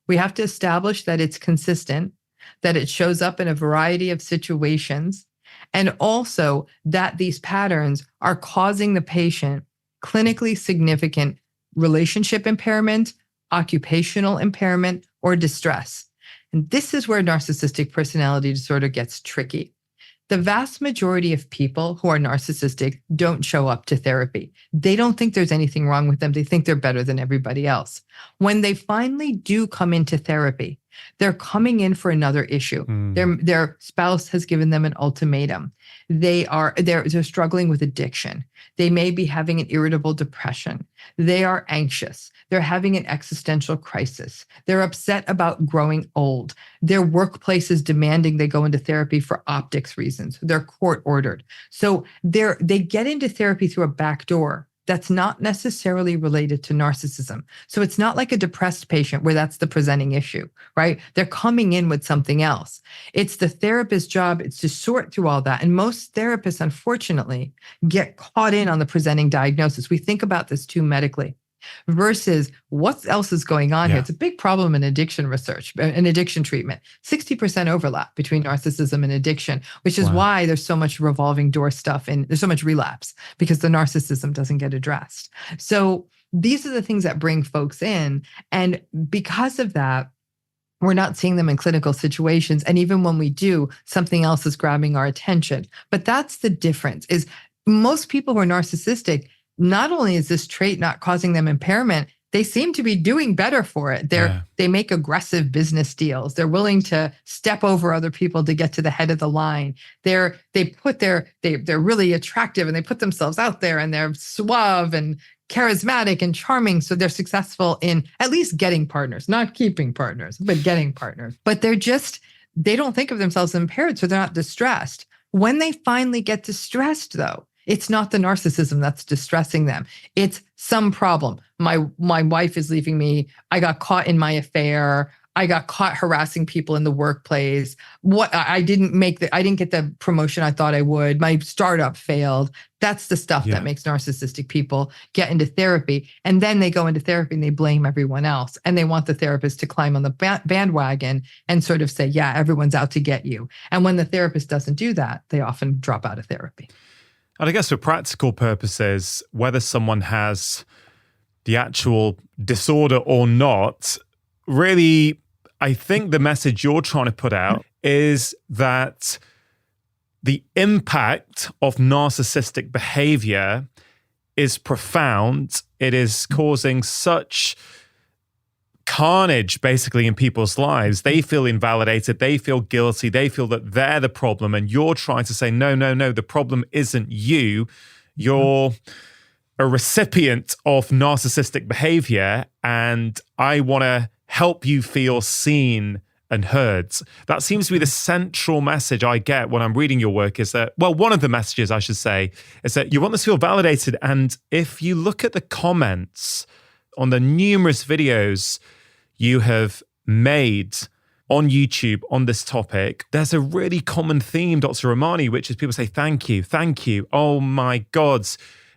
We have to establish that it's consistent, that it shows up in a variety of situations, and also that these patterns are causing the patient clinically significant relationship impairment, occupational impairment, or distress. And this is where narcissistic personality disorder gets tricky. The vast majority of people who are narcissistic don't show up to therapy. They don't think there's anything wrong with them. They think they're better than everybody else. When they finally do come into therapy, they're coming in for another issue. Their spouse has given them an ultimatum. They're struggling with addiction. They may be having an irritable depression. They are anxious. They're having an existential crisis. They're upset about growing old. Their workplace is demanding they go into therapy for optics reasons. They're court ordered. So they get into therapy through a back door that's not necessarily related to narcissism. So it's not like a depressed patient where that's the presenting issue, right? They're coming in with something else. It's the therapist's job. It's to sort through all that. And most therapists, unfortunately, get caught in on the presenting diagnosis. We think about this too medically versus what else is going on here. It's a big problem in addiction research and addiction treatment. 60% overlap between narcissism and addiction, which is why there's so much revolving door stuff and there's so much relapse because the narcissism doesn't get addressed. So these are the things that bring folks in. And because of that, we're not seeing them in clinical situations. And even when we do, something else is grabbing our attention. But that's the difference is most people who are narcissistic, not only is this trait not causing them impairment, they seem to be doing better for it. They make aggressive business deals. They're willing to step over other people to get to the head of the line. They're really attractive and they put themselves out there and they're suave and charismatic and charming. So they're successful in at least getting partners, not keeping partners, but getting partners. But they don't think of themselves as impaired, so they're not distressed. When they finally get distressed, though, it's not the narcissism that's distressing them. It's some problem. My wife is leaving me. I got caught in my affair. I got caught harassing people in the workplace. I didn't get the promotion I thought I would. My startup failed. That's the stuff that makes narcissistic people get into therapy. And then they go into therapy and they blame everyone else. And they want the therapist to climb on the bandwagon and sort of say, yeah, everyone's out to get you. And when the therapist doesn't do that, they often drop out of therapy. And I guess for practical purposes, whether someone has the actual disorder or not, really, I think the message you're trying to put out is that the impact of narcissistic behavior is profound. It is causing such carnage basically in people's lives. They feel invalidated. They feel guilty. They feel that they're the problem. And you're trying to say, no, the problem isn't you. You're a recipient of narcissistic behavior. And I want to help you feel seen and heard. That seems to be the central message I get when I'm reading your work is that, well, one of the messages I should say is that you want us to feel validated. And if you look at the comments on the numerous videos you have made on YouTube on this topic, there's a really common theme, Dr. Ramani, which is people say, thank you. Oh my God,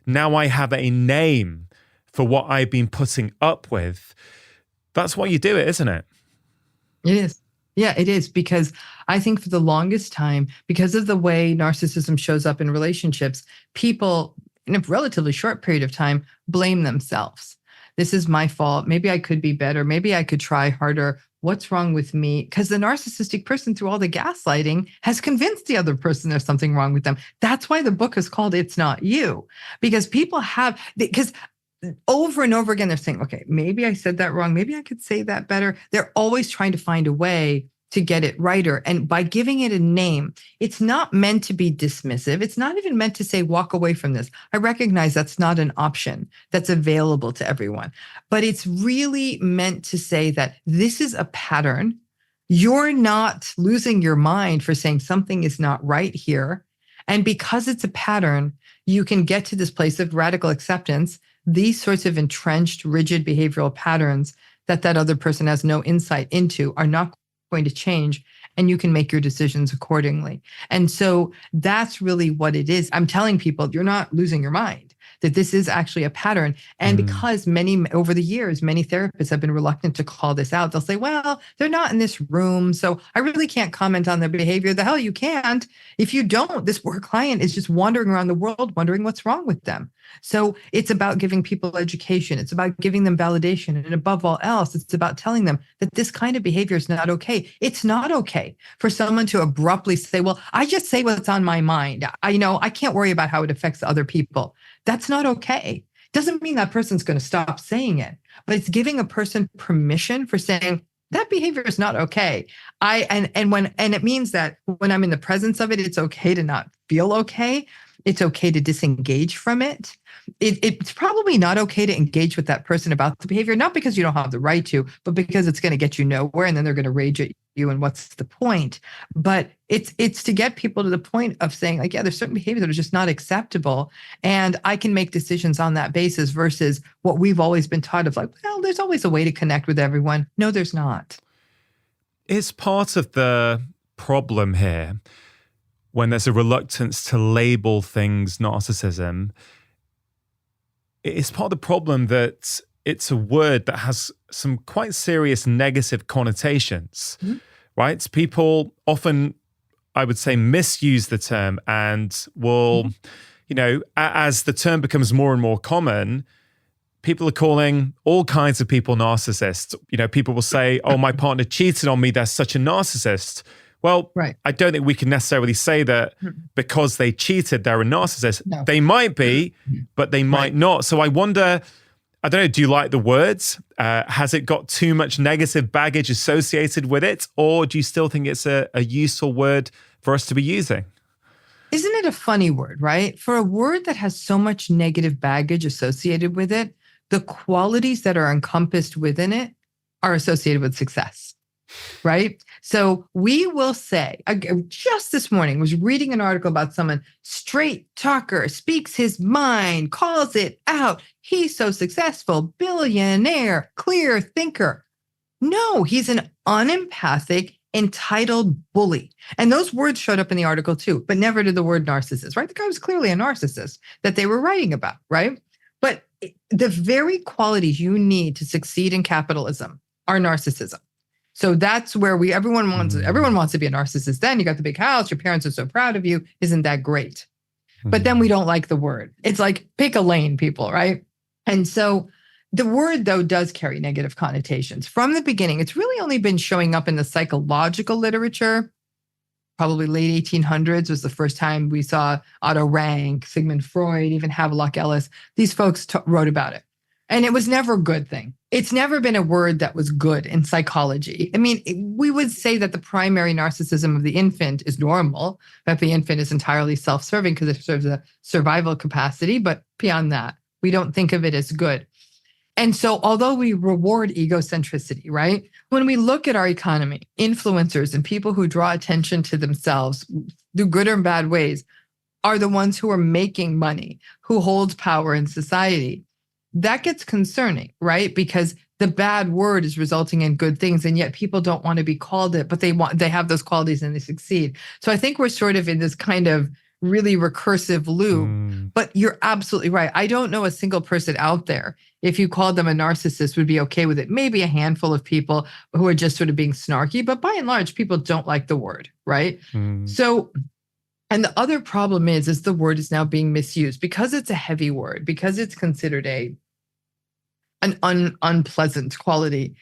now I have a name for what I've been putting up with. That's why you do it, isn't it? It is. Yeah, it is. Because I think for the longest time, because of the way narcissism shows up in relationships, people in a relatively short period of time blame themselves. This is my fault. Maybe I could be better. Maybe I could try harder. What's wrong with me? Because the narcissistic person, through all the gaslighting, has convinced the other person there's something wrong with them. That's why the book is called It's Not You. Because because over and over again, they're saying, okay, maybe I said that wrong. Maybe I could say that better. They're always trying to find a way to get it righter. And by giving it a name, it's not meant to be dismissive. It's not even meant to say, walk away from this. I recognize that's not an option that's available to everyone, but it's really meant to say that this is a pattern. You're not losing your mind for saying something is not right here. And because it's a pattern, you can get to this place of radical acceptance. These sorts of entrenched, rigid behavioral patterns that other person has no insight into are not going to change, and you can make your decisions accordingly. And so that's really what it is. I'm telling people, you're not losing your mind. that this is actually a pattern. And because over the years, many therapists have been reluctant to call this out. They'll say, well, they're not in this room, so I really can't comment on their behavior. The hell you can't. If you don't, this poor client is just wandering around the world wondering what's wrong with them. So it's about giving people education. It's about giving them validation. And above all else, it's about telling them that this kind of behavior is not okay. It's not okay for someone to abruptly say, well, I just say what's on my mind. I can't worry about how it affects other people. That's not okay. Doesn't mean that person's going to stop saying it, but it's giving a person permission for saying that behavior is not okay. And it means that when I'm in the presence of it, it's okay to not feel okay. It's okay to disengage from it. It's probably not okay to engage with that person about the behavior, not because you don't have the right to, but because it's going to get you nowhere, and then they're going to rage at you. And what's the point? But it's to get people to the point of saying, like, yeah, there's certain behaviors that are just not acceptable, and I can make decisions on that basis, versus what we've always been taught of, like, well, there's always a way to connect with everyone. No, there's not. It's part of the problem here when there's a reluctance to label things narcissism. It's part of the problem that it's a word that has some quite serious negative connotations, right? People often, I would say, misuse the term and will, as the term becomes more and more common, people are calling all kinds of people narcissists. People will say, oh, my partner cheated on me. They're such a narcissist. Well, right. I don't think we can necessarily say that because they cheated, they're a narcissist. No. They might be, but they might not. So I wonder, I don't know, do you like the words? Has it got too much negative baggage associated with it? Or do you still think it's a useful word for us to be using? Isn't it a funny word, right? For a word that has so much negative baggage associated with it, the qualities that are encompassed within it are associated with success, right? So we will say, just this morning, was reading an article about someone, straight talker, speaks his mind, calls it out. He's so successful, billionaire, clear thinker. No, he's an unempathic, entitled bully. And those words showed up in the article too, but never did the word narcissist, right? The guy was clearly a narcissist that they were writing about, right? But the very qualities you need to succeed in capitalism are narcissism. So that's where everyone wants to be a narcissist. Then you got the big house, your parents are so proud of you. Isn't that great? But then we don't like the word. It's like, pick a lane, people, right? And so the word, though, does carry negative connotations. From the beginning, it's really only been showing up in the psychological literature. Probably late 1800s was the first time we saw Otto Rank, Sigmund Freud, even Havelock Ellis. These folks wrote about it. And it was never a good thing. It's never been a word that was good in psychology. I mean, we would say that the primary narcissism of the infant is normal, that the infant is entirely self-serving because it serves a survival capacity. But beyond that, we don't think of it as good. And so although we reward egocentricity, right? When we look at our economy, influencers and people who draw attention to themselves through good or bad ways are the ones who are making money, who hold power in society. That gets concerning, right? Because the bad word is resulting in good things, and yet people don't want to be called it, but they have those qualities and they succeed. So I think we're sort of in this kind of really recursive loop, but you're absolutely right. I don't know a single person out there, if you called them a narcissist, would be okay with it. Maybe a handful of people who are just sort of being snarky, but by and large, people don't like the word, right? So, and the other problem is the word is now being misused because it's a heavy word, because it's considered an unpleasant quality.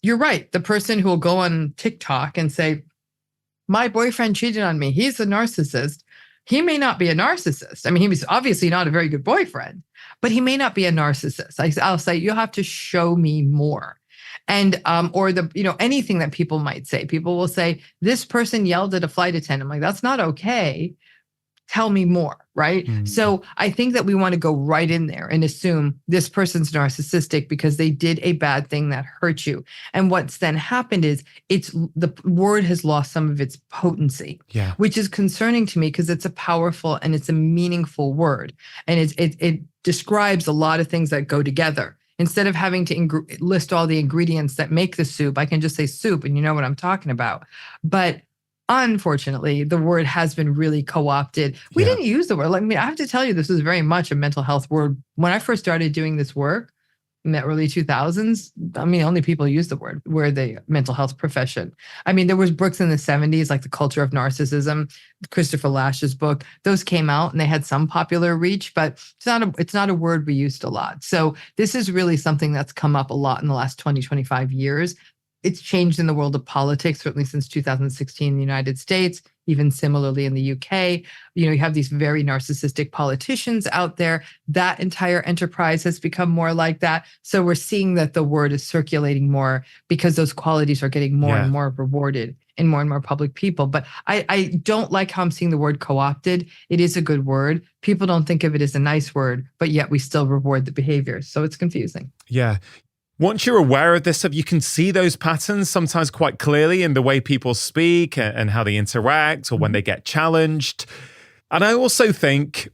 You're right. The person who will go on TikTok and say, my boyfriend cheated on me, he's a narcissist. He may not be a narcissist. I mean, he was obviously not a very good boyfriend, but he may not be a narcissist. I'll say, you have to show me more. And, or anything that people might say. People will say, this person yelled at a flight attendant. I'm like, that's not okay. Tell me more, right? So I think that we want to go right in there and assume this person's narcissistic because they did a bad thing that hurt you. And what's then happened is the word has lost some of its potency, which is concerning to me because it's a powerful and it's a meaningful word. And it describes a lot of things that go together. Instead of having to list all the ingredients that make the soup, I can just say soup and you know what I'm talking about. But unfortunately, the word has been really co-opted. We Yeah. didn't use the word. I mean, I have to tell you, this is very much a mental health word. When I first started doing this work in the early 2000s, I mean, only people use the word. We're the mental health profession. I mean, there was books in the 70s, like The Culture of Narcissism, Christopher Lash's book. Those came out and they had some popular reach, but it's not a word we used a lot. So this is really something that's come up a lot in the last 20, 25 years. It's changed in the world of politics, certainly since 2016 in the United States, even similarly in the UK. You have these very narcissistic politicians out there. That entire enterprise has become more like that. So we're seeing that the word is circulating more because those qualities are getting more and more rewarded in more and more public people. But I don't like how I'm seeing the word co-opted. It is a good word. People don't think of it as a nice word, but yet we still reward the behaviors. So it's confusing. Yeah. Once you're aware of this stuff, you can see those patterns sometimes quite clearly in the way people speak and how they interact or when they get challenged. And I also think,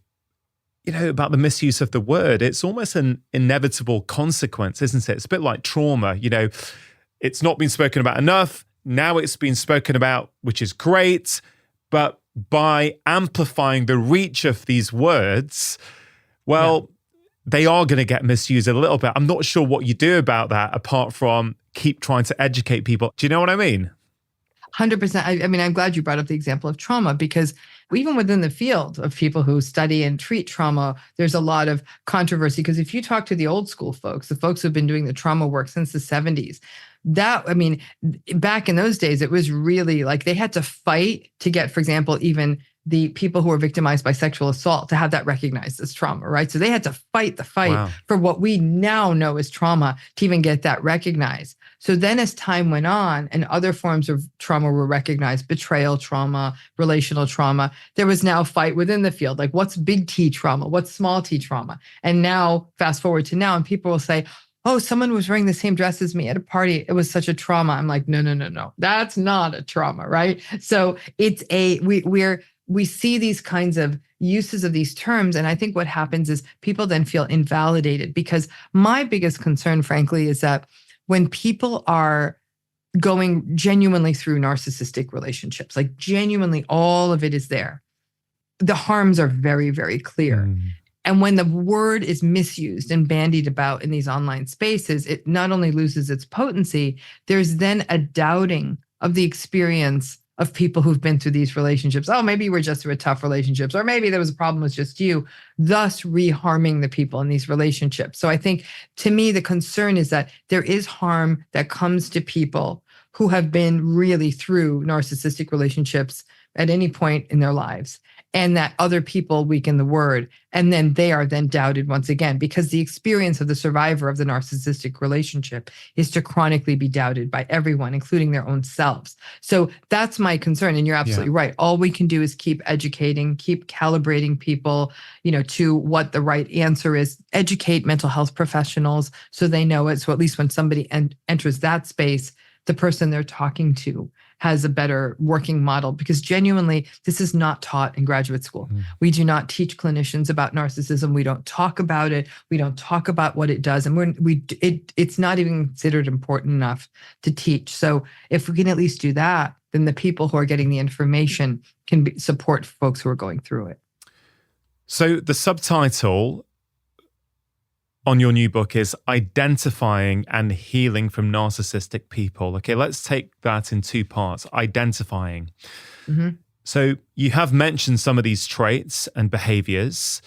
about the misuse of the word, it's almost an inevitable consequence, isn't it? It's a bit like trauma. It's not been spoken about enough. Now it's been spoken about, which is great. But by amplifying the reach of these words, they are going to get misused a little bit. I'm not sure what you do about that apart from keep trying to educate people. Do you know what I mean? 100%. I mean, I'm glad you brought up the example of trauma because even within the field of people who study and treat trauma, there's a lot of controversy. Because if you talk to the old school folks, the folks who've been doing the trauma work since the 70s, back in those days, it was really like they had to fight to get, for example, even the people who were victimized by sexual assault to have that recognized as trauma, right? So they had to fight the fight for what we now know as trauma to even get that recognized. So then as time went on and other forms of trauma were recognized, betrayal trauma, relational trauma, there was now fight within the field. Like what's big T trauma? What's small T trauma? And now fast forward to now and people will say, oh, someone was wearing the same dress as me at a party. It was such a trauma. I'm like, no. That's not a trauma, right? So it's we see these kinds of uses of these terms. And I think what happens is people then feel invalidated because my biggest concern, frankly, is that when people are going genuinely through narcissistic relationships, like genuinely all of it is there, the harms are very, very clear. And when the word is misused and bandied about in these online spaces, it not only loses its potency, there's then a doubting of the experience of people who've been through these relationships. Oh, maybe you were just through a tough relationships, or maybe there was a problem with just you, thus reharming the people in these relationships. So I think to me, the concern is that there is harm that comes to people who have been really through narcissistic relationships at any point in their lives, and that other people weaken the word. And then they are then doubted once again, because the experience of the survivor of the narcissistic relationship is to chronically be doubted by everyone, including their own selves. So that's my concern. And you're absolutely right. All we can do is keep educating, keep calibrating people, to what the right answer is, educate mental health professionals so they know it. So at least when somebody enters that space, the person they're talking to has a better working model, because genuinely, this is not taught in graduate school. We do not teach clinicians about narcissism. We don't talk about it. We don't talk about what it does. And it's not even considered important enough to teach. So if we can at least do that, then the people who are getting the information can support folks who are going through it. So the subtitle on your new book is Identifying and Healing from Narcissistic People. Okay, let's take that in two parts. Identifying. So you have mentioned some of these traits and behaviors.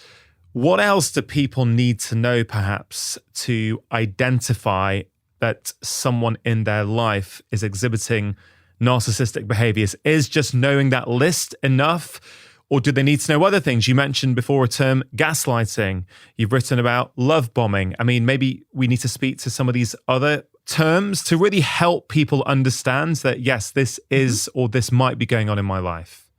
What else do people need to know, perhaps, to identify that someone in their life is exhibiting narcissistic behaviors? Is just knowing that list enough? Or do they need to know other things? You mentioned before a term, gaslighting. You've written about love bombing. I mean, maybe we need to speak to some of these other terms to really help people understand that, yes, this is or this might be going on in my life.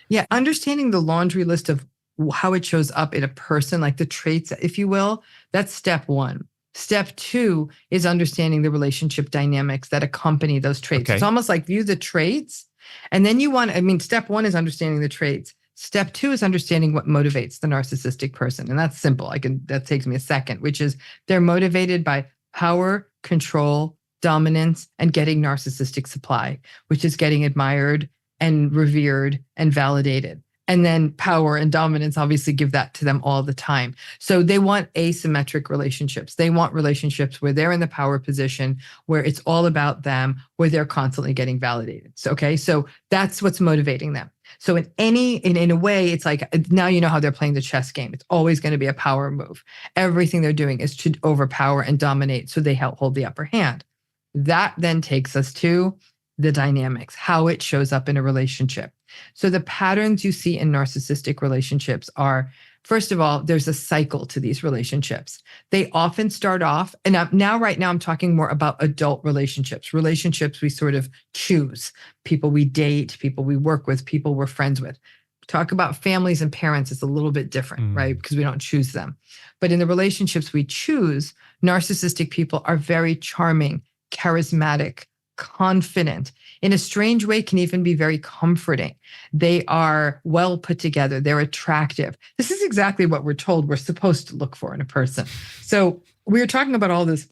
Yeah, understanding the laundry list of how it shows up in a person, like the traits, if you will, that's step one. Step two is understanding the relationship dynamics that accompany those traits. Okay. It's almost like view the traits, and then step one is understanding the traits. Step two is understanding what motivates the narcissistic person. And that's simple. That takes me a second, which is they're motivated by power, control, dominance, and getting narcissistic supply, which is getting admired, and revered and validated. And then power and dominance obviously give that to them all the time. So they want asymmetric relationships. They want relationships where they're in the power position, where it's all about them, where they're constantly getting validated. So, okay. So that's what's motivating them. So in a way, it's like, now you know how they're playing the chess game. It's always going to be a power move. Everything they're doing is to overpower and dominate, so they hold the upper hand. That then takes us to the dynamics, how it shows up in a relationship. So the patterns you see in narcissistic relationships are, first of all, there's a cycle to these relationships. They often start off, and right now I'm talking more about adult relationships we sort of choose, people we date, people we work with, people we're friends with. Talk about families and parents, it's a little bit different, right? Because we don't choose them. But in the relationships we choose, narcissistic people are very charming, charismatic, confident, in a strange way, can even be very comforting. They are well put together. They're attractive. This is exactly what we're told we're supposed to look for in a person. So we're talking about all this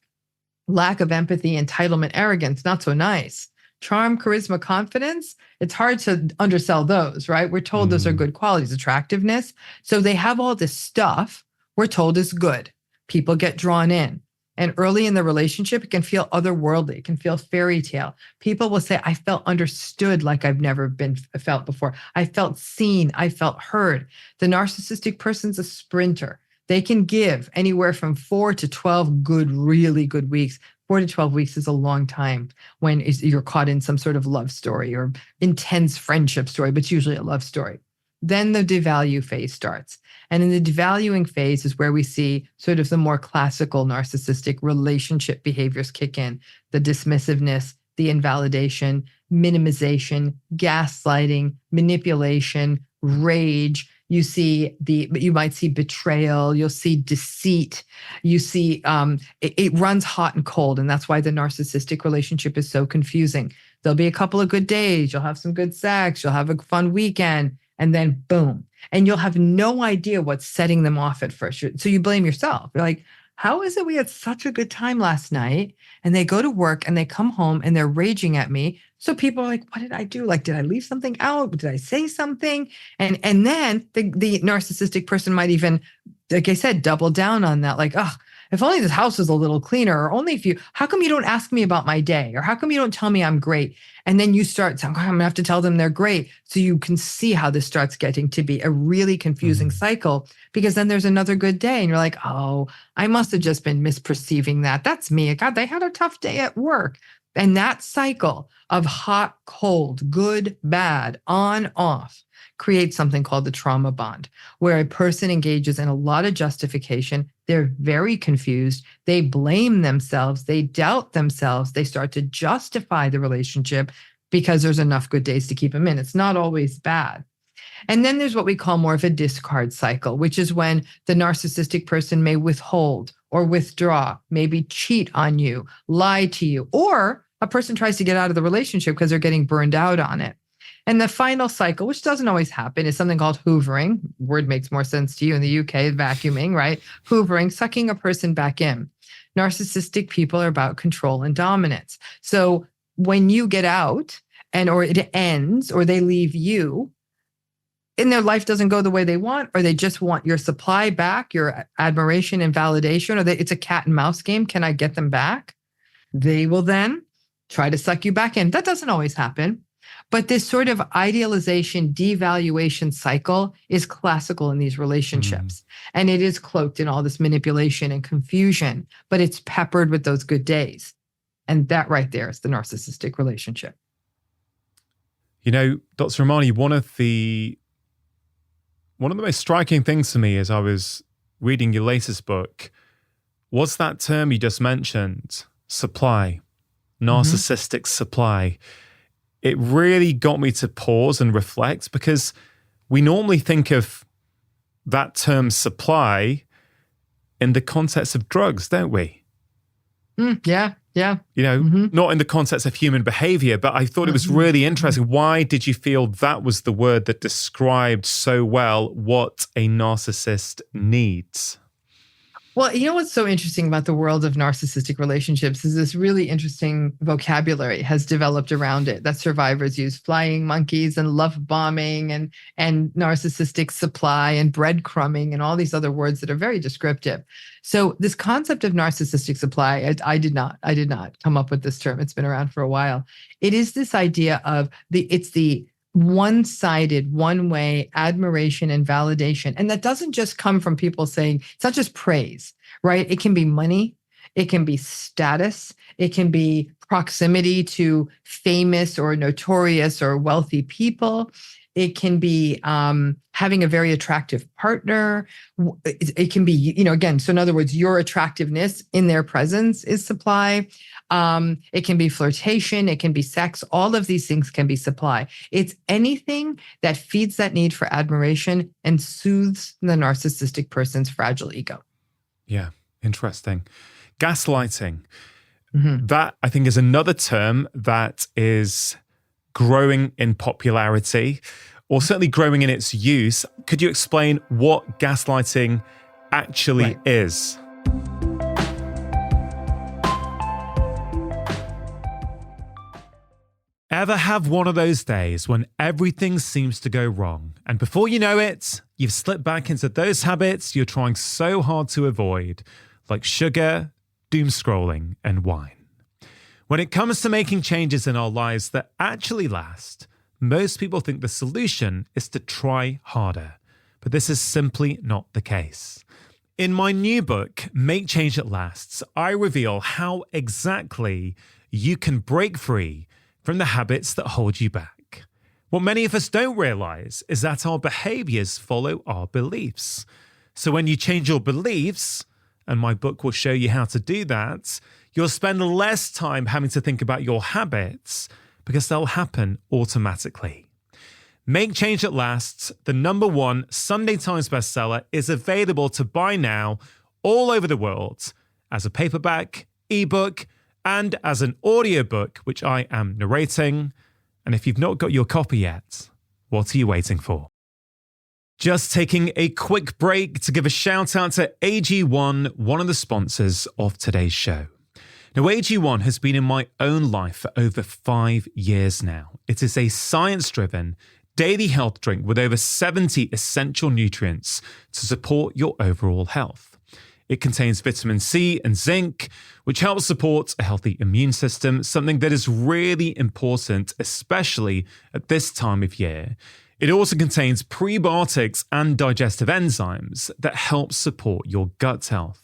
lack of empathy, entitlement, arrogance, not so nice. Charm, charisma, confidence, it's hard to undersell those, right? We're told those are good qualities, attractiveness. So they have all this stuff we're told is good. People get drawn in. And early in the relationship, it can feel otherworldly. It can feel fairy tale. People will say, I felt understood like I've never been felt before. I felt seen. I felt heard. The narcissistic person's a sprinter. They can give anywhere from 4 to 12 really good weeks. 4 to 12 weeks is a long time when you're caught in some sort of love story or intense friendship story, but it's usually a love story. Then the devalue phase starts. And in the devaluing phase is where we see sort of the more classical narcissistic relationship behaviors kick in: the dismissiveness, the invalidation, minimization, gaslighting, manipulation, rage. You might see betrayal. You'll see deceit. You see it runs hot and cold. And that's why the narcissistic relationship is so confusing. There'll be a couple of good days. You'll have some good sex. You'll have a fun weekend. And then boom. And you'll have no idea what's setting them off at first. So you blame yourself. You're like, how is it we had such a good time last night? And they go to work and they come home and they're raging at me. So people are like, what did I do? Like, did I leave something out? Did I say something? And then the narcissistic person might even, like I said, double down on that. Like, oh, if only this house was a little cleaner, or only how come you don't ask me about my day? Or how come you don't tell me I'm great? And then you start saying, I'm gonna have to tell them they're great. So you can see how this starts getting to be a really confusing cycle, because then there's another good day and you're like, oh, I must have just been misperceiving that. That's me. God, they had a tough day at work. And that cycle of hot, cold, good, bad, on, off creates something called the trauma bond, where a person engages in a lot of justification. They're very confused. They blame themselves. They doubt themselves. They start to justify the relationship because there's enough good days to keep them in. It's not always bad. And then there's what we call more of a discard cycle, which is when the narcissistic person may withhold or withdraw, maybe cheat on you, lie to you, or a person tries to get out of the relationship because they're getting burned out on it. And the final cycle, which doesn't always happen, is something called hoovering. Word makes more sense to you in the UK, vacuuming, right? Hoovering, sucking a person back in. Narcissistic people are about control and dominance. So when you get out or it ends or they leave you, and their life doesn't go the way they want, or they just want your supply back, your admiration and validation, or it's a cat and mouse game. Can I get them back? They will then try to suck you back in. That doesn't always happen. But this sort of idealization, devaluation cycle is classical in these relationships. And it is cloaked in all this manipulation and confusion, but it's peppered with those good days. And that right there is the narcissistic relationship. You know, Dr. Romani, one of the most striking things to me as I was reading your latest book was that term you just mentioned, supply, narcissistic supply. It really got me to pause and reflect, because we normally think of that term supply in the context of drugs, don't we? Yeah. You know, not in the context of human behavior, but I thought it was really interesting. Why did you feel that was the word that described so well what a narcissist needs? Well, you know what's so interesting about the world of narcissistic relationships is this really interesting vocabulary has developed around it that survivors use: flying monkeys and love bombing and narcissistic supply and breadcrumbing and all these other words that are very descriptive. So this concept of narcissistic supply, I did not come up with this term. It's been around for a while. It is this idea of it's the one-sided, one-way admiration and validation. And that doesn't just come from people saying, it's not just praise, right? It can be money, it can be status, it can be proximity to famous or notorious or wealthy people. It can be having a very attractive partner. It can be, again, so in other words, your attractiveness in their presence is supply. It can be flirtation. It can be sex. All of these things can be supply. It's anything that feeds that need for admiration and soothes the narcissistic person's fragile ego. Yeah, interesting. Gaslighting. That, I think, is another term that is growing in popularity, or certainly growing in its use. Could you explain what gaslighting actually is? Ever have one of those days when everything seems to go wrong, and before you know it, you've slipped back into those habits you're trying so hard to avoid, like sugar, doom scrolling, and wine? When it comes to making changes in our lives that actually last, most people think the solution is to try harder, but this is simply not the case. In my new book, Make Change That Lasts, I reveal how exactly you can break free from the habits that hold you back. What many of us don't realize is that our behaviors follow our beliefs. So when you change your beliefs, and my book will show you how to do that, you'll spend less time having to think about your habits because they'll happen automatically. Make Change That Lasts, the #1 Sunday Times bestseller, is available to buy now all over the world as a paperback, ebook, and as an audiobook, which I am narrating. And if you've not got your copy yet, what are you waiting for? Just taking a quick break to give a shout out to AG1, one of the sponsors of today's show. Now, AG1 has been in my own life for over 5 years now. It is a science-driven daily health drink with over 70 essential nutrients to support your overall health. It contains vitamin C and zinc, which helps support a healthy immune system, something that is really important, especially at this time of year. It also contains prebiotics and digestive enzymes that help support your gut health.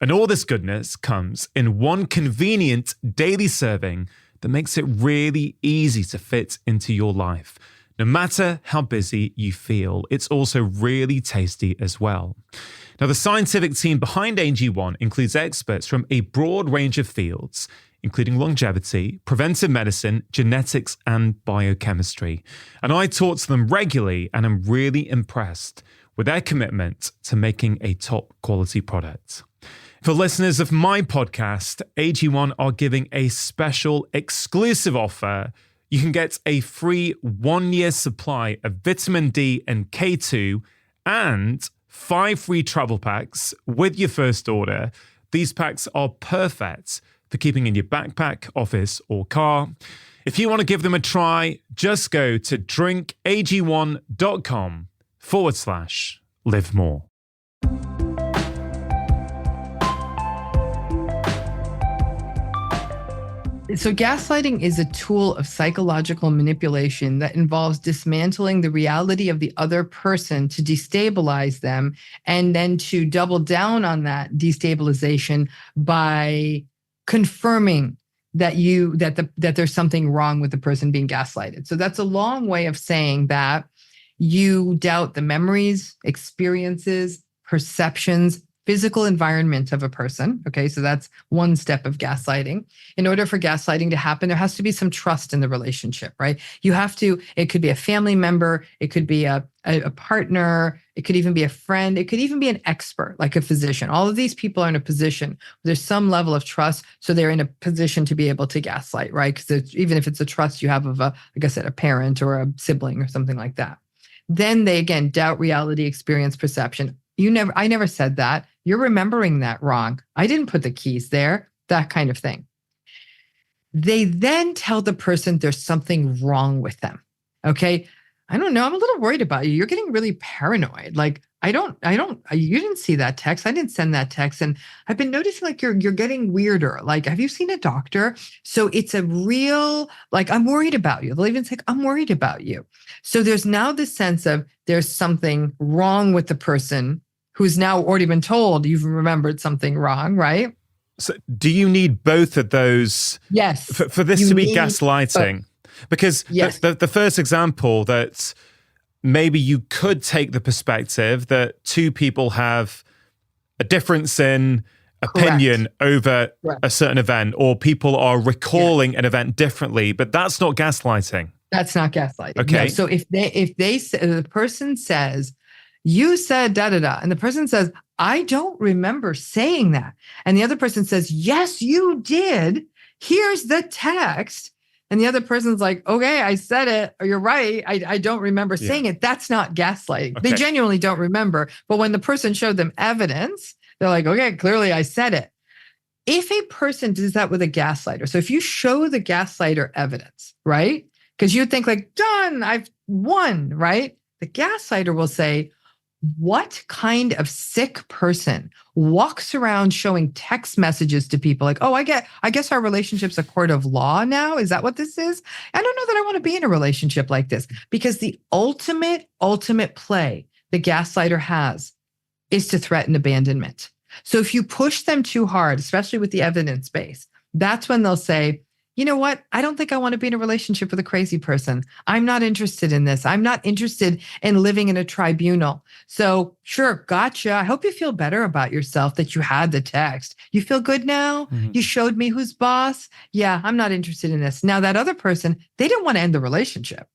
And all this goodness comes in one convenient daily serving that makes it really easy to fit into your life. No matter how busy you feel, it's also really tasty as well. Now, the scientific team behind AG1 includes experts from a broad range of fields, including longevity, preventive medicine, genetics, and biochemistry. And I talk to them regularly, and I'm really impressed with their commitment to making a top quality product. For listeners of my podcast, AG1 are giving a special exclusive offer. You can get a free 1-year supply of vitamin D and K2 and 5 free travel packs with your first order. These packs are perfect for keeping in your backpack, office, or car. If you want to give them a try, just go to drinkag1.com/live more. So gaslighting is a tool of psychological manipulation that involves dismantling the reality of the other person to destabilize them, and then to double down on that destabilization by confirming that there's something wrong with the person being gaslighted. So that's a long way of saying that you doubt the memories, experiences, perceptions, physical environment of a person. Okay, so that's one step of gaslighting. In order for gaslighting to happen, there has to be some trust in the relationship, right? It could be a family member, it could be a partner, it could even be a friend, it could even be an expert, like a physician. All of these people are in a position where there's some level of trust, so they're in a position to be able to gaslight, right? Because even if it's a trust you have of like I said, a parent or a sibling or something like that. Then they, again, doubt reality, experience, perception. I never said that. you're remembering that wrong. I didn't put the keys there, that kind of thing. They then tell the person there's something wrong with them. Okay. I don't know. I'm a little worried about you. You're getting really paranoid. Like, you didn't see that text. I didn't send that text. And I've been noticing like you're getting weirder. Like, have you seen a doctor? So it's a real, like, I'm worried about you. They'll even say, I'm worried about you. So there's now this sense of there's something wrong with the person who's now already been told you've remembered something wrong, right? So do you need both of those? Yes. For this to be gaslighting? Because yes. the first example that maybe you could take the perspective that two people have a difference in opinion over a certain event, or people are recalling an event differently, but that's not gaslighting. That's not gaslighting. Okay. No. So if the person says, you said da da da, and the person says, I don't remember saying that, and the other person says, yes, you did. Here's the text. And the other person's like, okay, I said it, or you're right. I don't remember saying it. That's not gaslighting. Okay. They genuinely don't remember. But when the person showed them evidence, they're like, okay, clearly I said it. If a person does that with a gaslighter, so if you show the gaslighter evidence, right? Because you think like, done, I've won, right? The gaslighter will say, what kind of sick person walks around showing text messages to people like, oh, I guess our relationship's a court of law now? Is that what this is? I don't know that I want to be in a relationship like this, because the ultimate play the gaslighter has is to threaten abandonment. So if you push them too hard, especially with the evidence base, that's when they'll say, you know what? I don't think I want to be in a relationship with a crazy person. I'm not interested in this. I'm not interested in living in a tribunal. So sure, gotcha. I hope you feel better about yourself that you had the text. You feel good now? Mm-hmm. You showed me who's boss? Yeah, I'm not interested in this. Now that other person, they didn't want to end the relationship.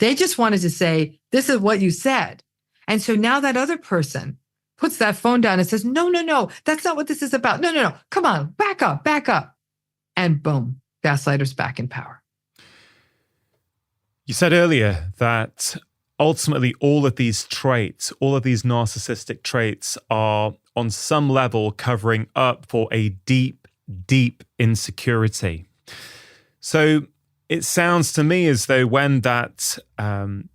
They just wanted to say, this is what you said. And so now that other person puts that phone down and says, no, that's not what this is about. No, come on, back up. And boom. Gaslighter's back in power. You said earlier that ultimately all of these traits, all of these narcissistic traits are on some level covering up for a deep, deep insecurity. So it sounds to me as though when that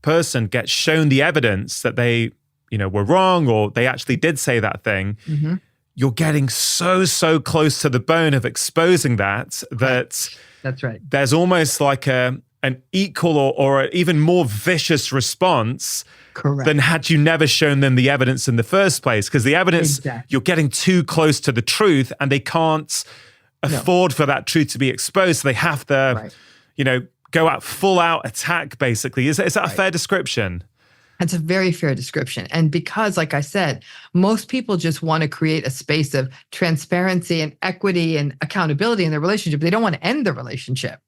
person gets shown the evidence that they, were wrong, or they actually did say that thing, mm-hmm. You're getting so close to the bone of exposing that that's right. There's almost like an equal or even more vicious response. Correct. Than had you never shown them the evidence in the first place. Because the evidence, You're getting too close to the truth, and they can't afford for that truth to be exposed. So they have to, go out full out attack, basically. Is that a fair description? That's a very fair description. And because, like I said, most people just want to create a space of transparency and equity and accountability in their relationship. They don't want to end the relationship.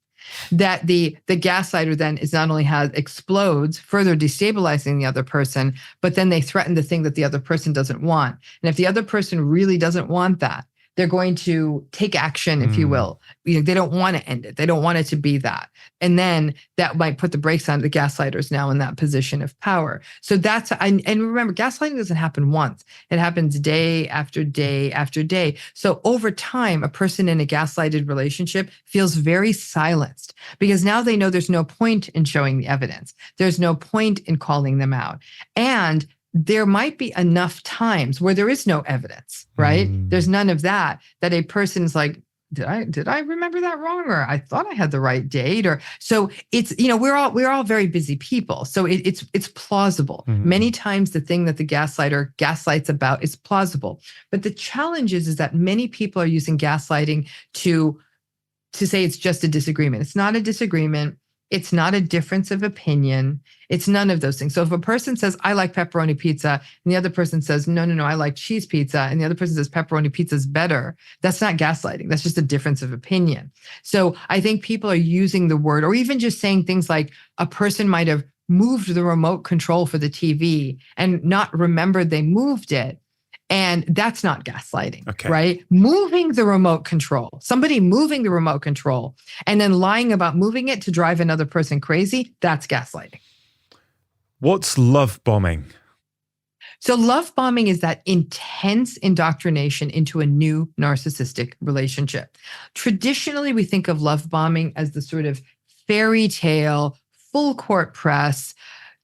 That the gaslighter then is not only explodes, further destabilizing the other person, but then they threaten the thing that the other person doesn't want. And if the other person really doesn't want that, they're going to take action, if you will. They don't want to end it. They don't want it to be that. And then that might put the brakes on the gaslighters now in that position of power. So and remember, gaslighting doesn't happen once. It happens day after day after day. So over time, a person in a gaslighted relationship feels very silenced, because now they know there's no point in showing the evidence. There's no point in calling them out. And there might be enough times where there is no evidence, right? There's none of that a person's like, did I remember that wrong? Or I thought I had the right date. Or so it's, we're all very busy people. So it's plausible. Mm-hmm. Many times the thing that the gaslighter gaslights about is plausible. But the challenge is that many people are using gaslighting to say it's just a disagreement. It's not a disagreement. It's not a difference of opinion. It's none of those things. So if a person says, I like pepperoni pizza, and the other person says, no, I like cheese pizza, and the other person says pepperoni pizza is better, that's not gaslighting. That's just a difference of opinion. So I think people are using the word, or even just saying things like a person might have moved the remote control for the TV and not remembered they moved it. And that's not gaslighting, right? Moving the remote control, somebody moving the remote control and then lying about moving it to drive another person crazy, that's gaslighting. What's love bombing? So love bombing is that intense indoctrination into a new narcissistic relationship. Traditionally, we think of love bombing as the sort of fairy tale, full court press,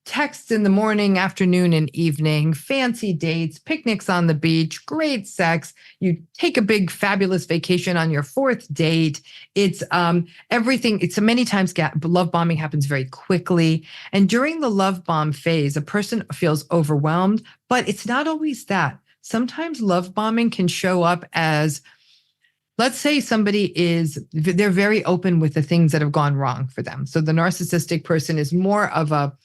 texts in the morning, afternoon, and evening, fancy dates, picnics on the beach, great sex. You take a big, fabulous vacation on your fourth date. It's everything. It's many times love bombing happens very quickly. And during the love bomb phase, a person feels overwhelmed, but it's not always that. Sometimes love bombing can show up as, let's say they're very open with the things that have gone wrong for them. So the narcissistic person is more of a,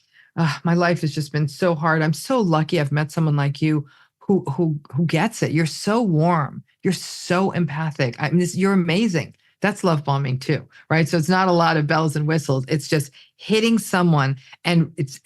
my life has just been so hard. I'm so lucky I've met someone like you who gets it. You're so warm. You're so empathic. I mean, you're amazing. That's love bombing too, right? So it's not a lot of bells and whistles. It's just hitting someone and it's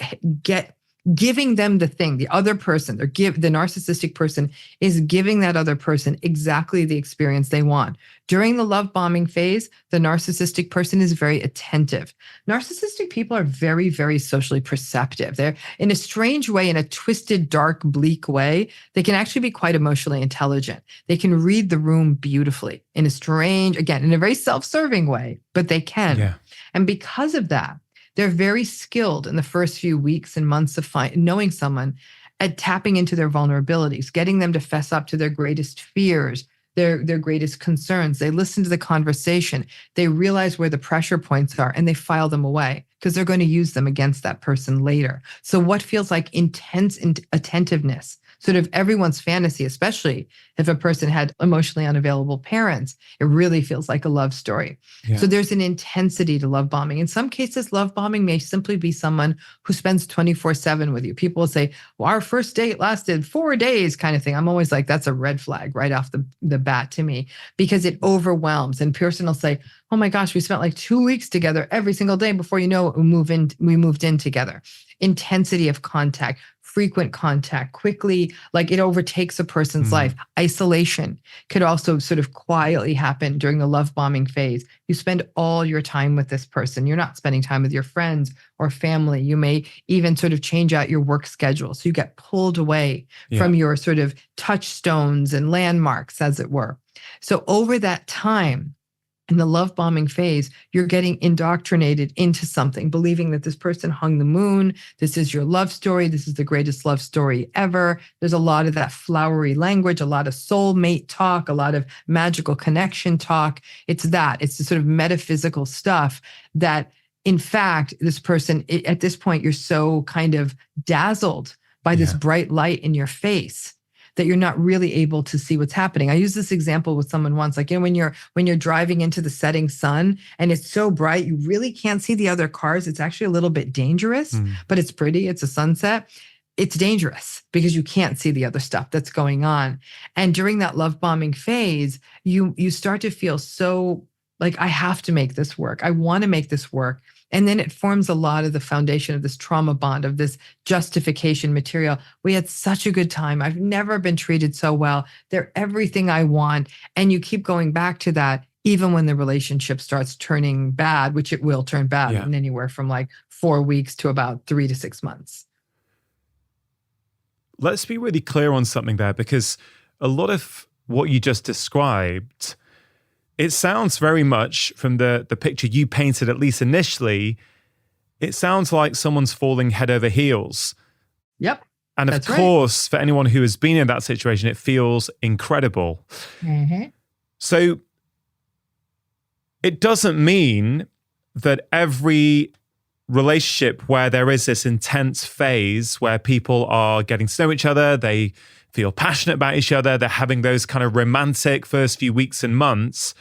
giving them the thing, the other person, the narcissistic person is giving that other person exactly the experience they want. During the love bombing phase, the narcissistic person is very attentive. Narcissistic people are very, very socially perceptive. They're in a strange way, in a twisted, dark, bleak way, they can actually be quite emotionally intelligent. They can read the room beautifully in a strange, again, in a very self-serving way, but they can. Yeah. And because of that, they're very skilled in the first few weeks and months of knowing someone at tapping into their vulnerabilities, getting them to fess up to their greatest fears, their greatest concerns. They listen to the conversation. They realize where the pressure points are and they file them away because they're going to use them against that person later. So what feels like intense attentiveness, sort of everyone's fantasy, especially if a person had emotionally unavailable parents, it really feels like a love story. Yeah. So there's an intensity to love bombing. In some cases, love bombing may simply be someone who spends 24/7 with you. People will say, well, our first date lasted 4 days kind of thing. I'm always like, that's a red flag right off the bat to me, because it overwhelms. And person will say, oh my gosh, we spent like 2 weeks together every single day. Before you know it, we moved in together. Intensity of contact, frequent contact, quickly, like it overtakes a person's life. Isolation could also sort of quietly happen during the love bombing phase. You spend all your time with this person. You're not spending time with your friends or family. You may even sort of change out your work schedule. So you get pulled away from your sort of touchstones and landmarks, as it were. So over that time, in the love bombing phase, you're getting indoctrinated into something, believing that this person hung the moon. This is your love story. This is the greatest love story ever. There's a lot of that flowery language, a lot of soulmate talk, a lot of magical connection talk. It's the sort of metaphysical stuff that, in fact, this person, at this point, you're so kind of dazzled by this bright light in your face that you're not really able to see what's happening. I used this example with someone once, like, when you're driving into the setting sun and it's so bright, you really can't see the other cars. It's actually a little bit dangerous, but it's pretty. It's a sunset. It's dangerous because you can't see the other stuff that's going on. And during that love bombing phase, you start to feel so like, I have to make this work. I want to make this work. And then it forms a lot of the foundation of this trauma bond, of this justification material. We had such a good time. I've never been treated so well. They're everything I want. And you keep going back to that, even when the relationship starts turning bad, which it will turn bad in anywhere from like 4 weeks to about 3 to 6 months. Let's be really clear on something there, because a lot of what you just described, it sounds very much, from the picture you painted, at least initially, it sounds like someone's falling head over heels. Yep. And of course, for anyone who has been in that situation, it feels incredible. So it doesn't mean that every relationship where there is this intense phase where people are getting to know each other, they feel passionate about each other, they're having those kind of romantic first few weeks and months,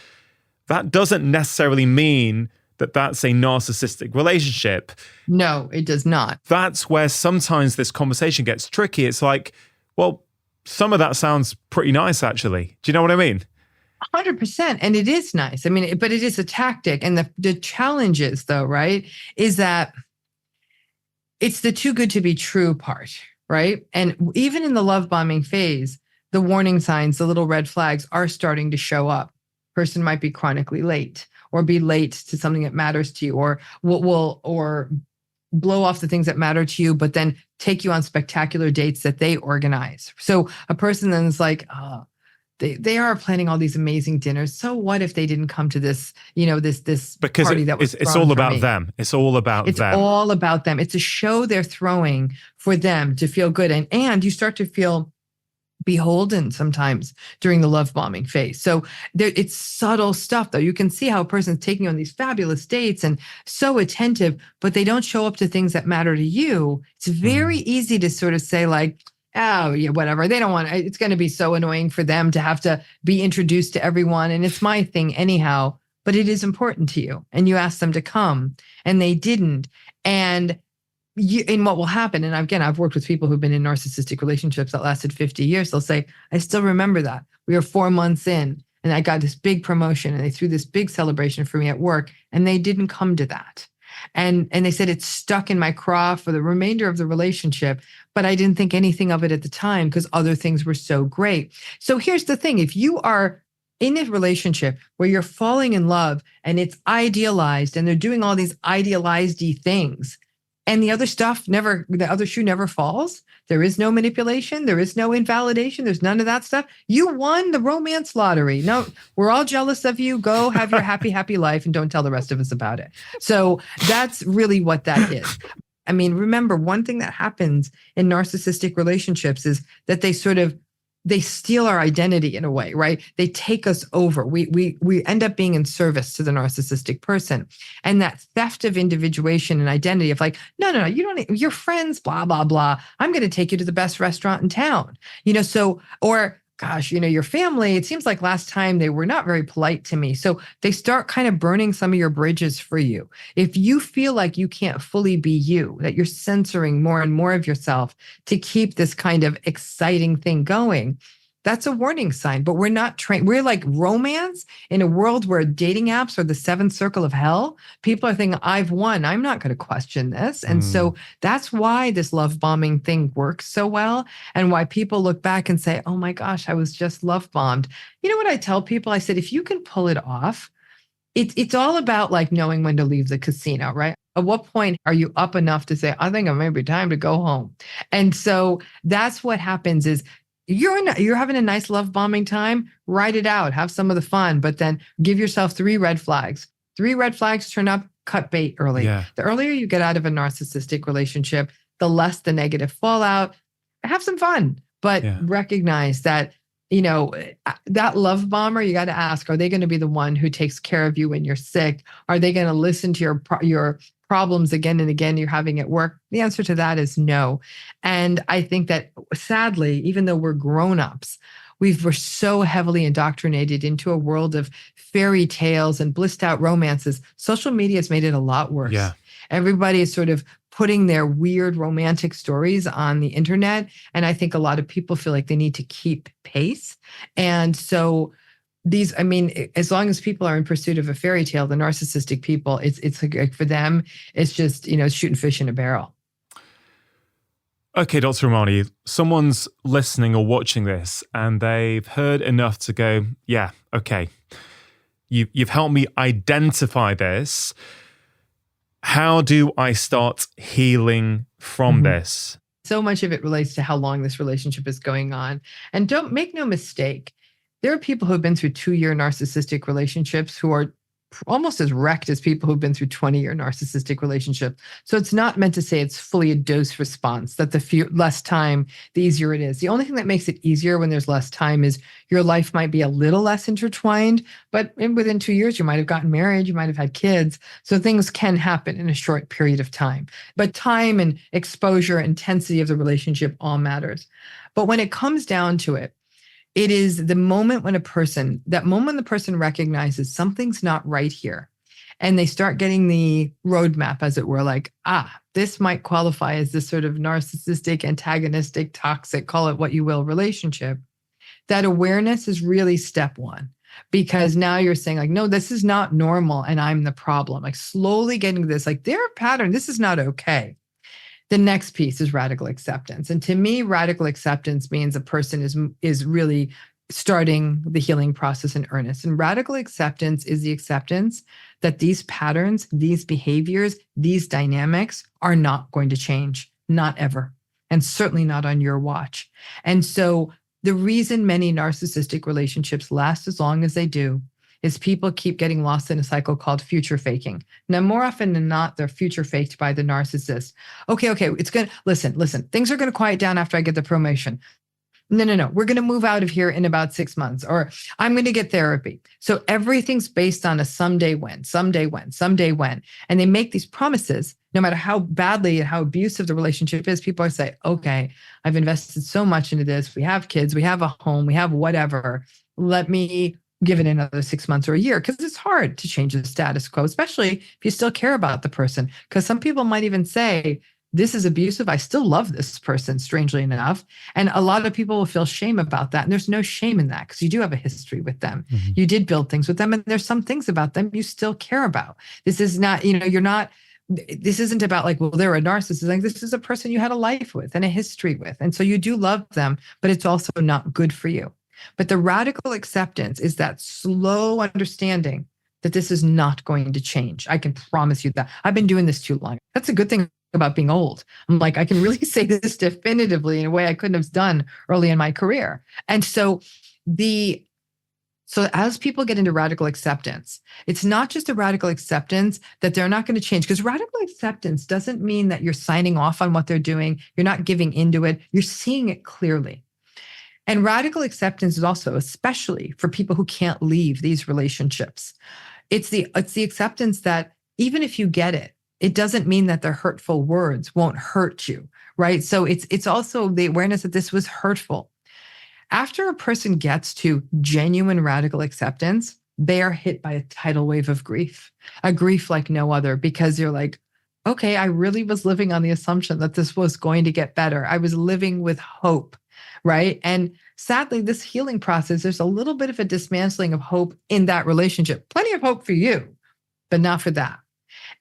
that doesn't necessarily mean that that's a narcissistic relationship. No, it does not. That's where sometimes this conversation gets tricky. It's like, well, some of that sounds pretty nice, actually. Do you know what I mean? 100%. And it is nice. I mean, but it is a tactic. And the challenge is, though, right, is that it's the too good to be true part, right? And even in the love bombing phase, the warning signs, the little red flags are starting to show up. Person might be chronically late, or be late to something that matters to you, or blow off the things that matter to you, but then take you on spectacular dates that they organize. So a person then is like, oh, they are planning all these amazing dinners. So what if they didn't come to this, this because party that was it's thrown all for about me? them. It's all about It's them. all about them. It's a show they're throwing for them to feel good. And you start to feel beholden sometimes during the love bombing phase. So it's subtle stuff, though. You can see how a person's taking you on these fabulous dates and so attentive, but they don't show up to things that matter to you. It's very easy to sort of say like, oh, yeah, whatever. They don't want it. It's going to be so annoying for them to have to be introduced to everyone. And it's my thing anyhow, but it is important to you. And you asked them to come and they didn't. And what will happen, and again, I've worked with people who've been in narcissistic relationships that lasted 50 years. They'll say, I still remember that. We were 4 months in and I got this big promotion and they threw this big celebration for me at work and they didn't come to that. And they said it stuck in my craw for the remainder of the relationship, but I didn't think anything of it at the time because other things were so great. So here's the thing. If you are in a relationship where you're falling in love and it's idealized and they're doing all these idealized-y things, and the other shoe never falls. There is no manipulation. There is no invalidation. There's none of that stuff. You won the romance lottery. No, we're all jealous of you. Go have your happy, happy life and don't tell the rest of us about it. So that's really what that is. I mean, remember, one thing that happens in narcissistic relationships is that they steal our identity in a way, right? They take us over. We end up being in service to the narcissistic person. And that theft of individuation and identity of like, no, you don't, you're friends, blah, blah, blah. I'm going to take you to the best restaurant in town. Or gosh, your family, it seems like last time they were not very polite to me. So they start kind of burning some of your bridges for you. If you feel like you can't fully be you, that you're censoring more and more of yourself to keep this kind of exciting thing going, that's a warning sign. But we're not trained. We're like romance in a world where dating apps are the seventh circle of hell. People are thinking, I've won. I'm not going to question this. And so that's why this love bombing thing works so well and why people look back and say, oh my gosh, I was just love bombed. You know what I tell people? I said, if you can pull it off, it's all about like knowing when to leave the casino, right? At what point are you up enough to say, I think it may be time to go home? And so that's what happens is, you're having a nice love bombing time, ride it out, have some of the fun, but then give yourself 3 red flags. 3 red flags turn up, cut bait early. Yeah. The earlier you get out of a narcissistic relationship, the less the negative fallout. Have some fun, but recognize that, that love bomber, you got to ask, are they going to be the one who takes care of you when you're sick? Are they going to listen to your problems again and again you're having at work? The answer to that is no. And I think that sadly, even though we're grown-ups, we're so heavily indoctrinated into a world of fairy tales and blissed out romances. Social media has made it a lot worse. Yeah. Everybody is sort of putting their weird romantic stories on the internet. And I think a lot of people feel like they need to keep pace. And so as long as people are in pursuit of a fairy tale, the narcissistic people, it's like for them, it's just, shooting fish in a barrel. Okay, Dr. Romani, someone's listening or watching this and they've heard enough to go, yeah, okay, you've helped me identify this. How do I start healing from this? So much of it relates to how long this relationship is going on. And don't make no mistake. There are people who have been through 2-year narcissistic relationships who are almost as wrecked as people who've been through 20-year narcissistic relationships. So it's not meant to say it's fully a dose response, that the less time, the easier it is. The only thing that makes it easier when there's less time is your life might be a little less intertwined, but within 2 years, you might have gotten married, you might have had kids. So things can happen in a short period of time. But time and exposure, intensity of the relationship all matters. But when it comes down to it, it is the moment when the person recognizes something's not right here. And they start getting the roadmap, as it were, like, this might qualify as this sort of narcissistic, antagonistic, toxic, call it what you will, relationship. That awareness is really step one. Because now you're saying like, no, this is not normal and I'm the problem. Like slowly getting to this, like their pattern, this is not okay. The next piece is radical acceptance. And to me, radical acceptance means a person is really starting the healing process in earnest. And radical acceptance is the acceptance that these patterns, these behaviors, these dynamics are not going to change, not ever, and certainly not on your watch. And so the reason many narcissistic relationships last as long as they do is people keep getting lost in a cycle called future faking. Now, more often than not, they're future faked by the narcissist. Okay, it's going to, listen, things are going to quiet down after I get the promotion. No. We're going to move out of here in about 6 months, or I'm going to get therapy. So everything's based on a someday when. And they make these promises, no matter how badly and how abusive the relationship is. People say, okay, I've invested so much into this. We have kids, we have a home, we have whatever. Let me give it another 6 months or a year, because it's hard to change the status quo, especially if you still care about the person. Because some people might even say, this is abusive. I still love this person, strangely enough. And a lot of people will feel shame about that. And there's no shame in that, because you do have a history with them. Mm-hmm. You did build things with them. And there's some things about them you still care about. This is not, this isn't about like, well, they're a narcissist. Like, this is a person you had a life with and a history with. And so you do love them, but it's also not good for you. But the radical acceptance is that slow understanding that this is not going to change. I can promise you that. I've been doing this too long. That's a good thing about being old. I'm like, I can really say this definitively in a way I couldn't have done early in my career. And so as people get into radical acceptance, it's not just a radical acceptance that they're not going to change, because radical acceptance doesn't mean that you're signing off on what they're doing. You're not giving into it. You're seeing it clearly. And radical acceptance is also, especially for people who can't leave these relationships, it's the acceptance that even if you get it, it doesn't mean that their hurtful words won't hurt you, right? So it's also the awareness that this was hurtful. After a person gets to genuine radical acceptance, they are hit by a tidal wave of grief, a grief like no other, because you're like, okay, I really was living on the assumption that this was going to get better. I was living with hope, right? And sadly, this healing process, there's a little bit of a dismantling of hope in that relationship. Plenty of hope for you, but not for that.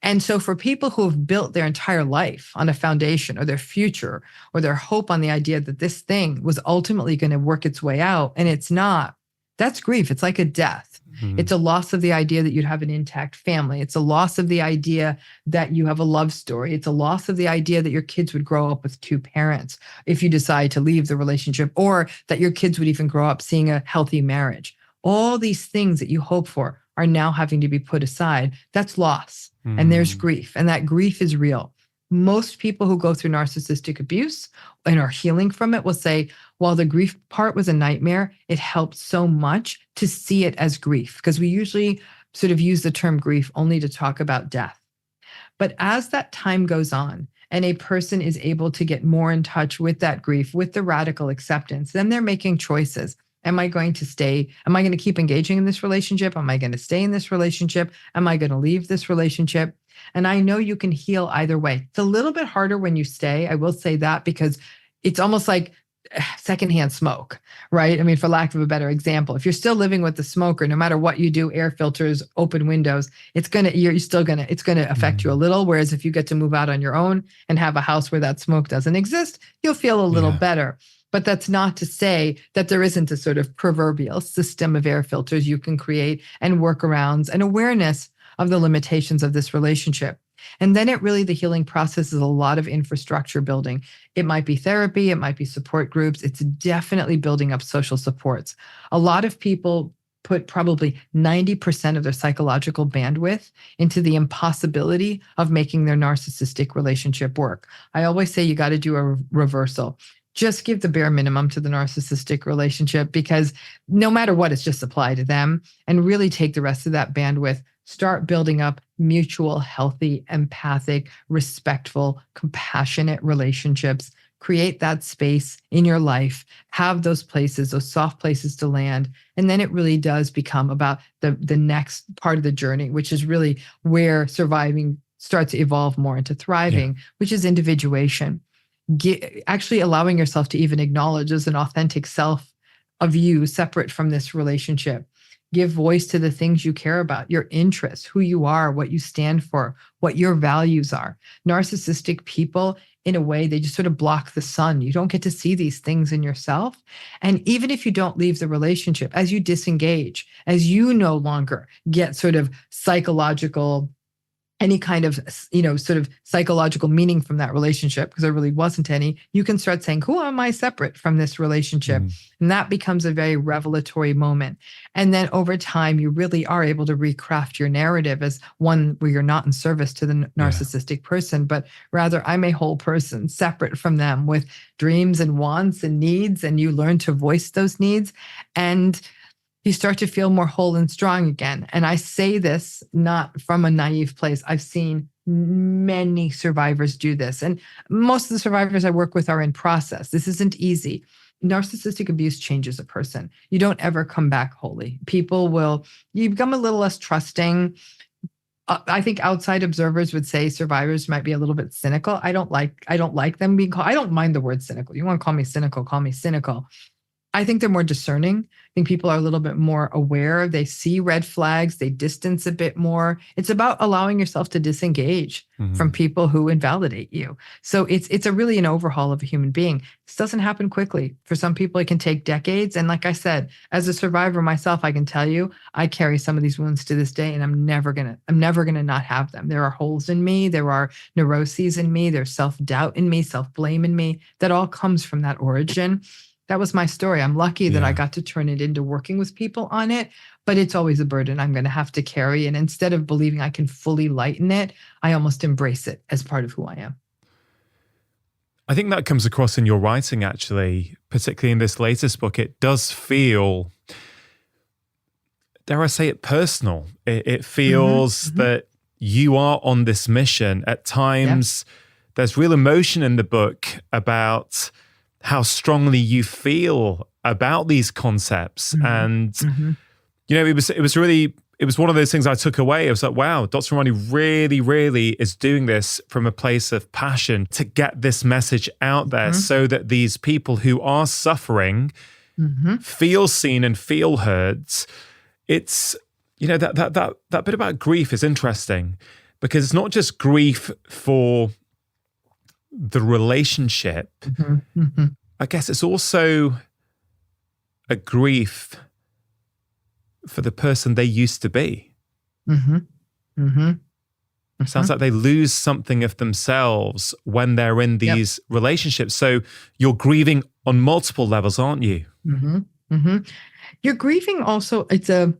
And so for people who have built their entire life on a foundation, or their future, or their hope on the idea that this thing was ultimately going to work its way out, and it's not, that's grief. It's like a death. Mm-hmm. It's a loss of the idea that you'd have an intact family. It's a loss of the idea that you have a love story. It's a loss of the idea that your kids would grow up with two parents if you decide to leave the relationship, or that your kids would even grow up seeing a healthy marriage. All these things that you hope for are now having to be put aside. That's loss. And there's grief, and that grief is real. Most people who go through narcissistic abuse and are healing from it will say, while the grief part was a nightmare, it helped so much to see it as grief, because we usually sort of use the term grief only to talk about death. But as that time goes on and a person is able to get more in touch with that grief, with the radical acceptance, then they're making choices. Am I going to stay? Am I going to keep engaging in this relationship? Am I going to stay in this relationship? Am I going to leave this relationship? And I know you can heal either way. It's a little bit harder when you stay. I will say that, because it's almost like secondhand smoke, right? I mean, for lack of a better example, if you're still living with the smoker, no matter what you do, air filters, open windows, it's going to affect you a little. Whereas if you get to move out on your own and have a house where that smoke doesn't exist, you'll feel a little better. But that's not to say that there isn't a sort of proverbial system of air filters you can create, and workarounds, and awareness of the limitations of this relationship. And then the healing process is a lot of infrastructure building. It might be therapy, it might be support groups. It's definitely building up social supports. A lot of people put probably 90% of their psychological bandwidth into the impossibility of making their narcissistic relationship work. I always say you got to do a reversal. Just give the bare minimum to the narcissistic relationship, because no matter what, it's just apply to them, and really take the rest of that bandwidth. Start building up mutual, healthy, empathic, respectful, compassionate relationships. Create that space in your life. Have those places, those soft places to land. And then it really does become about the next part of the journey, which is really where surviving starts to evolve more into thriving, which is individuation. Actually allowing yourself to even acknowledge as an authentic self of you separate from this relationship. Give voice to the things you care about, your interests, who you are, what you stand for, what your values are. Narcissistic people, in a way, they just sort of block the sun. You don't get to see these things in yourself. And even if you don't leave the relationship, as you disengage, as you no longer get sort of psychological, any kind of, sort of psychological meaning from that relationship, because there really wasn't any, you can start saying, who am I separate from this relationship? And that becomes a very revelatory moment. And then over time, you really are able to recraft your narrative as one where you're not in service to the narcissistic person, but rather I'm a whole person separate from them with dreams and wants and needs. And you learn to voice those needs. And you start to feel more whole and strong again. And I say this not from a naive place. I've seen many survivors do this. And most of the survivors I work with are in process. This isn't easy. Narcissistic abuse changes a person. You don't ever come back wholly. You become a little less trusting. I think outside observers would say survivors might be a little bit cynical. I don't like them being called, I don't mind the word cynical. You want to call me cynical, call me cynical. I think they're more discerning. I think people are a little bit more aware. They see red flags. They distance a bit more. It's about allowing yourself to disengage from people who invalidate you. So it's really an overhaul of a human being. This doesn't happen quickly. For some people, it can take decades. And like I said, as a survivor myself, I can tell you, I carry some of these wounds to this day, and I'm never gonna not have them. There are holes in me. There are neuroses in me. There's self-doubt in me, self-blame in me. That all comes from that origin. That was my story. I'm lucky that I got to turn it into working with people on it, but it's always a burden I'm going to have to carry. And instead of believing I can fully lighten it, I almost embrace it as part of who I am. I think that comes across in your writing, actually, particularly in this latest book. It does feel, dare I say it, personal. It feels that you are on this mission. At times, there's real emotion in the book about how strongly you feel about these concepts. And, it was one of those things I took away. It was like, wow, Dr. Romani really, really is doing this from a place of passion to get this message out there so that these people who are suffering feel seen and feel heard. It's, that bit about grief is interesting because it's not just grief for the relationship. I guess it's also a grief for the person they used to be. Sounds like they lose something of themselves when they're in these relationships. So you're grieving on multiple levels, aren't you? You're grieving also, it's a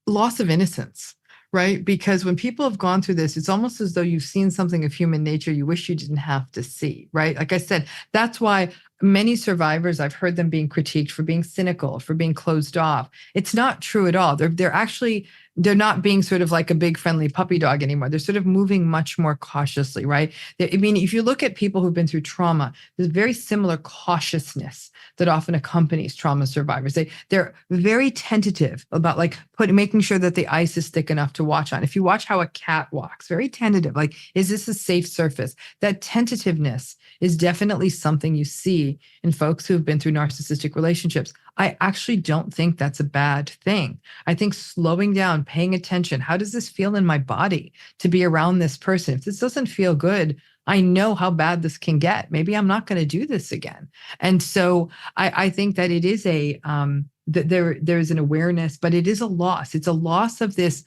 loss of innocence. Right? Because when people have gone through this, it's almost as though you've seen something of human nature you wish you didn't have to see, right? Like I said, that's why many survivors, I've heard them being critiqued for being cynical, for being closed off. It's not true at all. They're not being sort of like a big friendly puppy dog anymore. They're sort of moving much more cautiously, right? I mean, if you look at people who've been through trauma, there's very similar cautiousness that often accompanies trauma survivors. They're very tentative about making sure that the ice is thick enough to watch on. If you watch how a cat walks, very tentative, like, is this a safe surface? That tentativeness is definitely something you see in folks who've been through narcissistic relationships. I actually don't think that's a bad thing. I think slowing down, paying attention, how does this feel in my body to be around this person? If this doesn't feel good, I know how bad this can get. Maybe I'm not going to do this again. And so I think that it is there's an awareness, but it is a loss. It's a loss of this.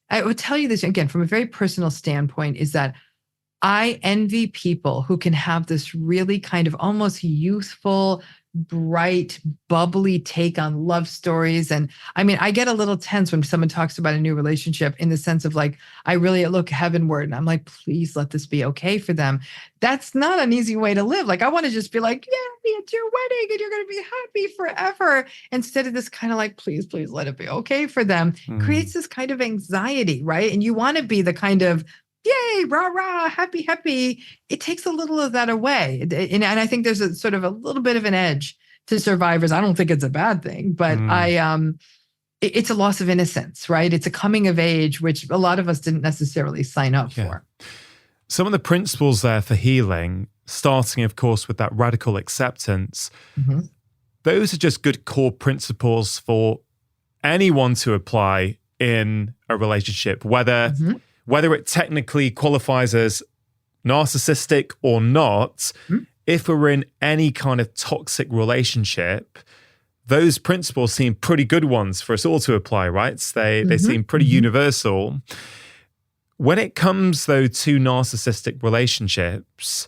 I would tell you this again, from a very personal standpoint, is that I envy people who can have this really kind of almost youthful, bright, bubbly take on love stories. And I mean, I get a little tense when someone talks about a new relationship in the sense of like, I really look heavenward and I'm like, please let this be okay for them. That's not an easy way to live. Like, I want to just be like, yeah, it's your wedding and you're going to be happy forever. Instead of this kind of like, please let it be okay for them, creates this kind of anxiety, right? And you want to be the kind of, yay, rah, rah, happy, happy. It takes a little of that away. And I think there's a sort of a little bit of an edge to survivors. I don't think it's a bad thing, but it's a loss of innocence, right? It's a coming of age, which a lot of us didn't necessarily sign up for. Some of the principles there for healing, starting, of course, with that radical acceptance, those are just good core principles for anyone to apply in a relationship, whether it technically qualifies as narcissistic or not. If we're in any kind of toxic relationship, those principles seem pretty good ones for us all to apply, right? They seem pretty universal. When it comes, though, to narcissistic relationships,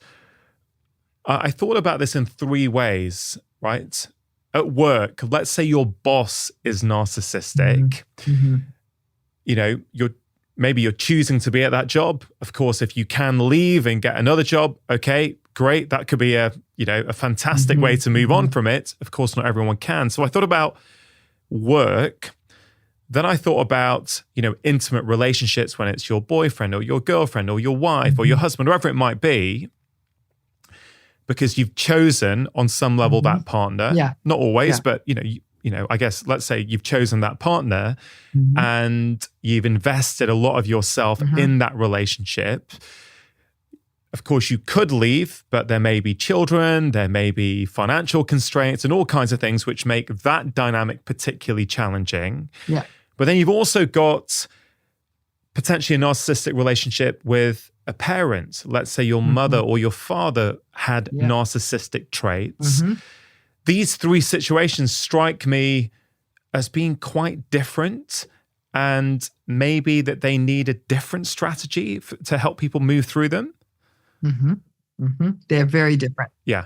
I thought about this in three ways, right? At work, let's say your boss is narcissistic. You know, maybe you're choosing to be at that job. Of course, if you can leave and get another job, okay, great. That could be a fantastic way to move on from it. Of course, not everyone can. So I thought about work. Then I thought about, intimate relationships when it's your boyfriend or your girlfriend or your wife or your husband, whoever it might be, because you've chosen on some level that partner. Yeah. Not always, but I guess let's say you've chosen that partner and you've invested a lot of yourself in that relationship. Of course, you could leave, but there may be children, there may be financial constraints and all kinds of things which make that dynamic particularly challenging. Yeah. But then you've also got potentially a narcissistic relationship with a parent. Let's say your mother or your father had narcissistic traits. These three situations strike me as being quite different, and maybe that they need a different strategy to help people move through them. They're very different. Yeah.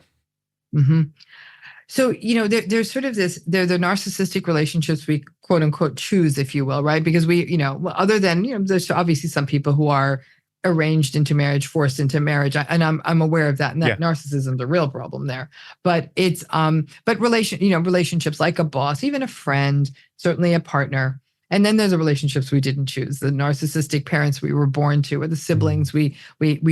So, there's sort of they're the narcissistic relationships we quote unquote choose, if you will, right? Because we, other than, there's obviously some people who are arranged into marriage, forced into marriage. And I'm aware of that. And that narcissism is a real problem there. But it's, relationships like a boss, even a friend, certainly a partner. And then there's the relationships we didn't choose, the narcissistic parents we were born to, or the siblings we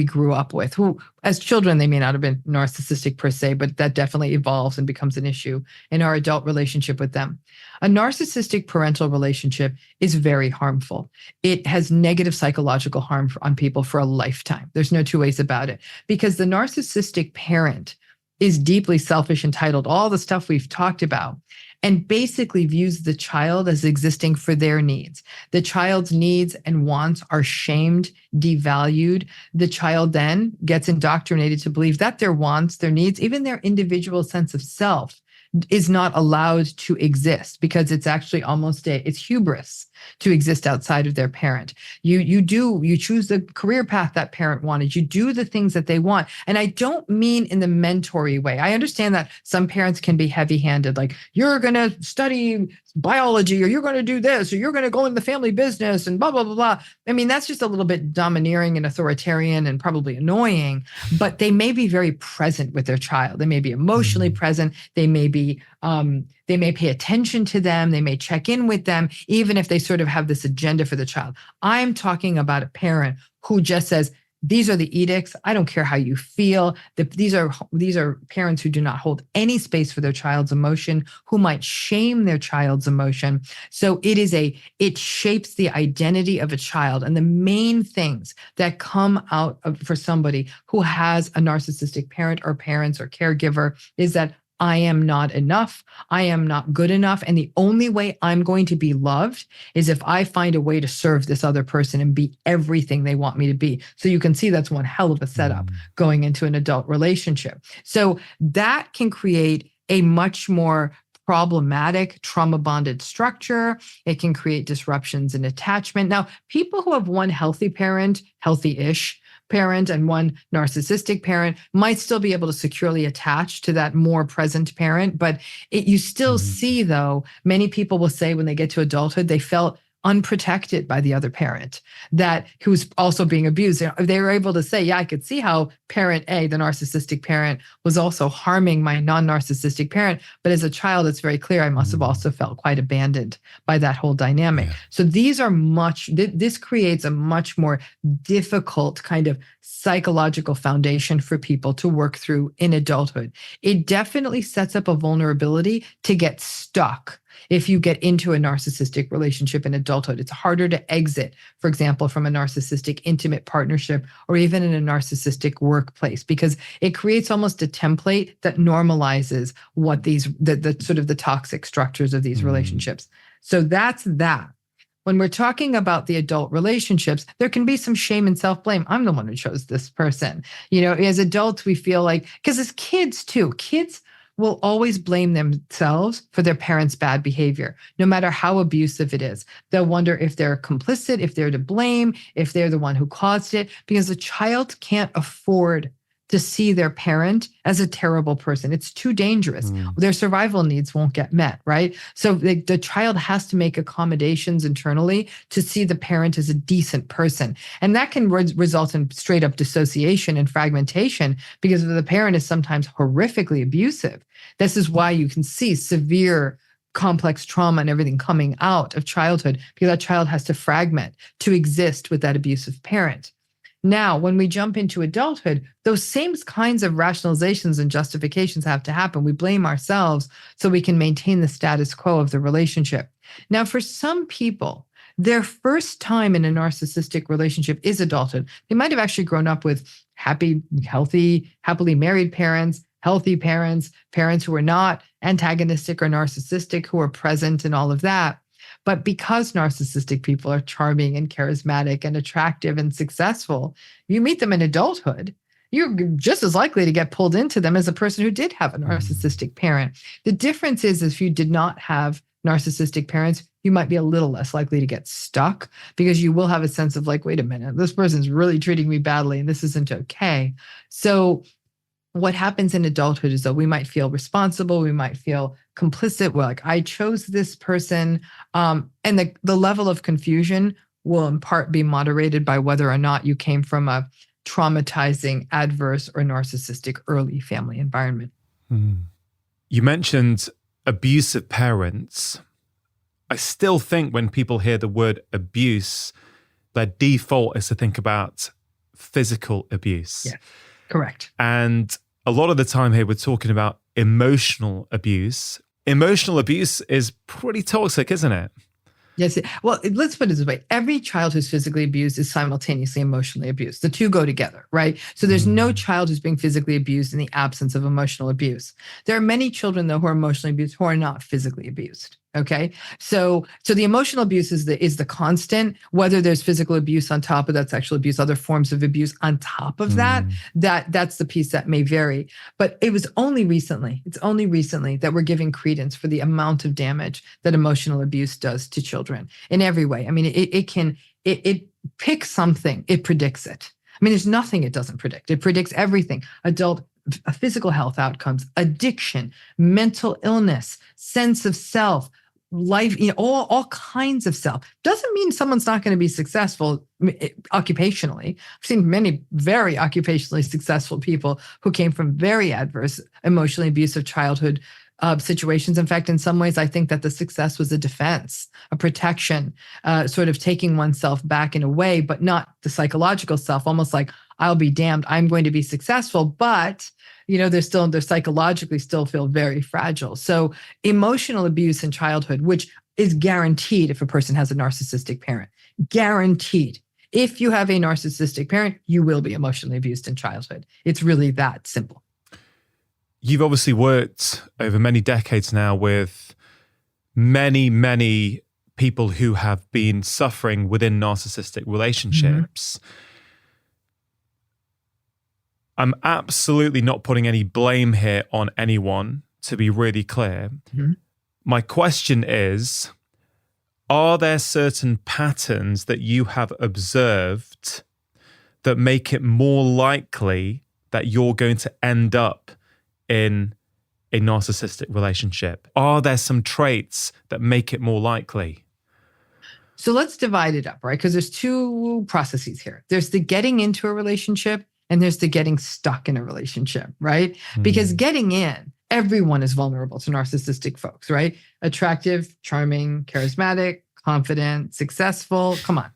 grew up with, who as children, they may not have been narcissistic per se, but that definitely evolves and becomes an issue in our adult relationship with them. A narcissistic parental relationship is very harmful. It has negative psychological harm on people for a lifetime. There's no two ways about it, because the narcissistic parent is deeply selfish, entitled, all the stuff we've talked about, and basically views the child as existing for their needs. The child's needs and wants are shamed, devalued. The child then gets indoctrinated to believe that their wants, their needs, even their individual sense of self is not allowed to exist, because it's actually it's hubris to exist outside of their parent. You choose the career path that parent wanted. You do the things that they want. And I don't mean in the mentory way. I understand that some parents can be heavy-handed, like, you're going to study biology, or you're going to do this, or you're going to go in the family business and blah, blah, blah, blah. I mean, that's just a little bit domineering and authoritarian and probably annoying, but they may be very present with their child. They may be emotionally present. They may pay attention to them. They may check in with them, even if they sort of have this agenda for the child. I'm talking about a parent who just says, these are the edicts. I don't care how you feel. These are parents who do not hold any space for their child's emotion, who might shame their child's emotion. So it shapes the identity of a child. And the main things that come out for somebody who has a narcissistic parent or parents or caregiver is that I am not enough. I am not good enough. And the only way I'm going to be loved is if I find a way to serve this other person and be everything they want me to be. So you can see that's one hell of a setup going into an adult relationship. So that can create a much more problematic trauma-bonded structure. It can create disruptions in attachment. Now, people who have one healthy parent, healthy-ish parent, and one narcissistic parent might still be able to securely attach to that more present parent. But you still see, though, many people will say when they get to adulthood, they felt unprotected by the other parent who's also being abused. They were able to say, yeah, I could see how parent A, the narcissistic parent, was also harming my non-narcissistic parent. But as a child, it's very clear I must have also felt quite abandoned by that whole dynamic. Yeah. So this creates a much more difficult kind of psychological foundation for people to work through in adulthood. It definitely sets up a vulnerability to get stuck. If you get into a narcissistic relationship in adulthood, it's harder to exit, for example, from a narcissistic intimate partnership or even in a narcissistic work workplace, because it creates almost a template that normalizes what the sort of the toxic structures of these relationships. So that's that. When we're talking about the adult relationships, there can be some shame and self-blame. I'm the one who chose this person. As adults, we feel like, because as kids too, kids will always blame themselves for their parents' bad behavior, no matter how abusive it is. They'll wonder if they're complicit, if they're to blame, if they're the one who caused it, because a child can't afford to see their parent as a terrible person. It's too dangerous. Their survival needs won't get met, right? So the child has to make accommodations internally to see the parent as a decent person. And that can result in straight up dissociation and fragmentation, because the parent is sometimes horrifically abusive. This is why you can see severe complex trauma and everything coming out of childhood, because that child has to fragment to exist with that abusive parent. Now, when we jump into adulthood, those same kinds of rationalizations and justifications have to happen. We blame ourselves so we can maintain the status quo of the relationship. Now, for some people, their first time in a narcissistic relationship is adulthood. They might have actually grown up with happy, healthy, happily married parents, healthy parents, parents who are not antagonistic or narcissistic, who are present and all of that. But because narcissistic people are charming and charismatic and attractive and successful, you meet them in adulthood, you're just as likely to get pulled into them as a person who did have a narcissistic parent. The difference is, if you did not have narcissistic parents, you might be a little less likely to get stuck, because you will have a sense of like, wait a minute, this person's really treating me badly and this isn't okay. So what happens in adulthood is that we might feel responsible, we might feel complicit. We're like, I chose this person. And the level of confusion will in part be moderated by whether or not you came from a traumatizing, adverse, or narcissistic early family environment. You mentioned abusive parents. I still think when people hear the word abuse, their default is to think about physical abuse. Yeah, correct. And a lot of the time here, we're talking about emotional abuse. Emotional abuse is pretty toxic, isn't it? Yes. Well, let's put it this way. Every child who's physically abused is simultaneously emotionally abused. The two go together, right? So there's no child who's being physically abused in the absence of emotional abuse. There are many children, though, who are emotionally abused who are not physically abused. Okay. So the emotional abuse is the constant. Whether there's physical abuse on top of that, sexual abuse, other forms of abuse on top of that's the piece that may vary. But it's only recently that we're giving credence for the amount of damage that emotional abuse does to children in every way. I mean, it picks something, it predicts it. I mean, there's nothing it doesn't predict. It predicts everything. Adult physical health outcomes, addiction, mental illness, sense of self, life, all kinds of self. Doesn't mean someone's not going to be successful occupationally. I've seen many very occupationally successful people who came from very adverse, emotionally abusive childhood situations. In fact, in some ways, I think that the success was a defense, a protection, sort of taking oneself back in a way, but not the psychological self, almost like, I'll be damned, I'm going to be successful, but they're psychologically still feel very fragile. So emotional abuse in childhood, which is guaranteed if a person has a narcissistic parent, guaranteed. If you have a narcissistic parent, you will be emotionally abused in childhood. It's really that simple. You've obviously worked over many decades now with many, many people who have been suffering within narcissistic relationships. I'm absolutely not putting any blame here on anyone, to be really clear. My question is, are there certain patterns that you have observed that make it more likely that you're going to end up in a narcissistic relationship? Are there some traits that make it more likely? So let's divide it up, right? Because there's two processes here. There's the getting into a relationship and there's the getting stuck in a relationship, right? Because getting in, everyone is vulnerable to narcissistic folks, right? Attractive, charming, charismatic, confident, successful. Come on.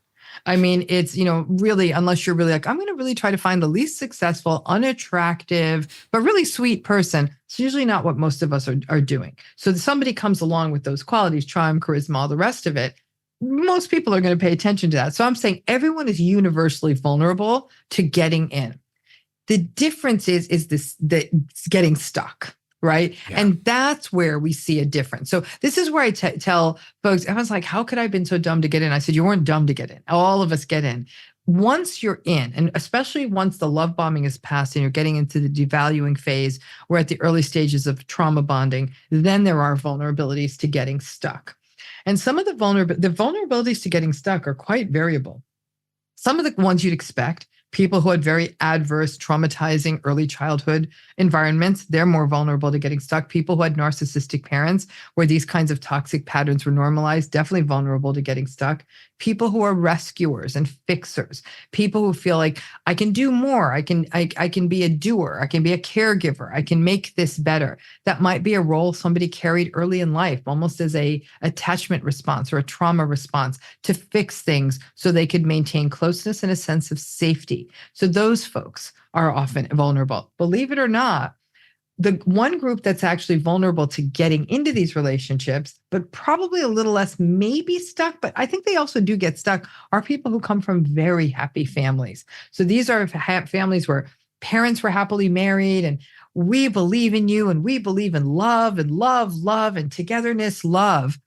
I mean, it's, really, unless you're really like, I'm going to really try to find the least successful, unattractive, but really sweet person. It's usually not what most of us are doing. So somebody comes along with those qualities, charm, charisma, all the rest of it. Most people are going to pay attention to that. So I'm saying everyone is universally vulnerable to getting in. The difference is this, the getting stuck, right? Yeah. And that's where we see a difference. So this is where I tell folks, everyone's like, how could I have been so dumb to get in? I said, you weren't dumb to get in. All of us get in. Once you're in, and especially once the love bombing is past and you're getting into the devaluing phase, we're at the early stages of trauma bonding, then there are vulnerabilities to getting stuck. And some of the vulnerabilities to getting stuck are quite variable. Some of the ones you'd expect, people who had very adverse, traumatizing early childhood environments, they're more vulnerable to getting stuck. People who had narcissistic parents where these kinds of toxic patterns were normalized, definitely vulnerable to getting stuck. People who are rescuers and fixers, people who feel like I can do more, I can be a doer, I can be a caregiver, I can make this better. That might be a role somebody carried early in life, almost as a attachment response or a trauma response to fix things so they could maintain closeness and a sense of safety. So those folks are often vulnerable. Believe it or not, the one group that's actually vulnerable to getting into these relationships, but probably a little less maybe stuck, but I think they also do get stuck, are people who come from very happy families. So these are families where parents were happily married and we believe in you and we believe in love and love and togetherness, love.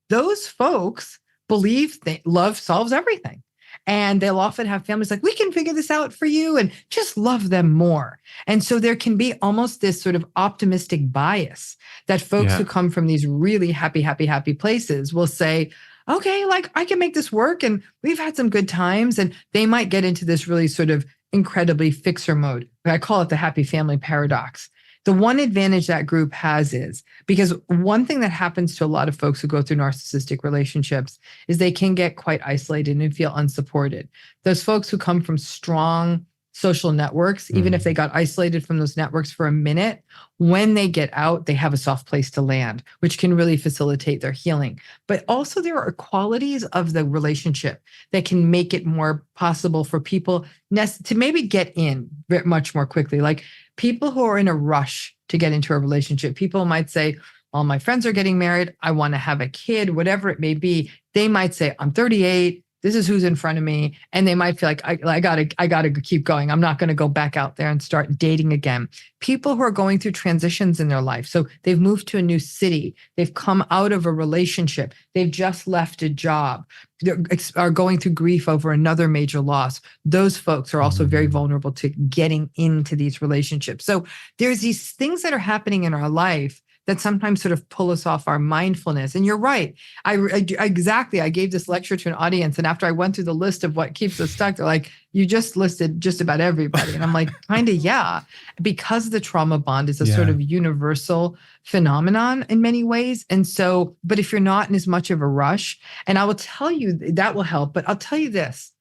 Those folks believe that love solves everything. And they'll often have families like, we can figure this out for you and just love them more. And so there can be almost this sort of optimistic bias that folks who come from these really happy places will say, okay, like I can make this work and we've had some good times. And they might get into this really sort of incredibly fixer mode. I call it the happy family paradox. The one advantage that group has is because one thing that happens to a lot of folks who go through narcissistic relationships is they can get quite isolated and feel unsupported. Those folks who come from strong social networks, even if they got isolated from those networks for a minute, when they get out, they have a soft place to land, which can really facilitate their healing. But also there are qualities of the relationship that can make it more possible for people to maybe get in much more quickly. Like people who are in a rush to get into a relationship, people might say, all my friends are getting married, I want to have a kid, whatever it may be. They might say, I'm 38. This is who's in front of me. And they might feel like, I gotta keep going. I'm not going to go back out there and start dating again. People who are going through transitions in their life. So they've moved to a new city. They've come out of a relationship. They've just left a job. They are going through grief over another major loss. Those folks are also very vulnerable to getting into these relationships. So there's these things that are happening in our life that sometimes sort of pull us off our mindfulness. And you're right. I gave this lecture to an audience. And after I went through the list of what keeps us stuck, they're like, you just listed just about everybody. And I'm like, kind of, yeah, because the trauma bond is a sort of universal phenomenon in many ways. And so, but if you're not in as much of a rush, and I will tell you that will help, but I'll tell you this,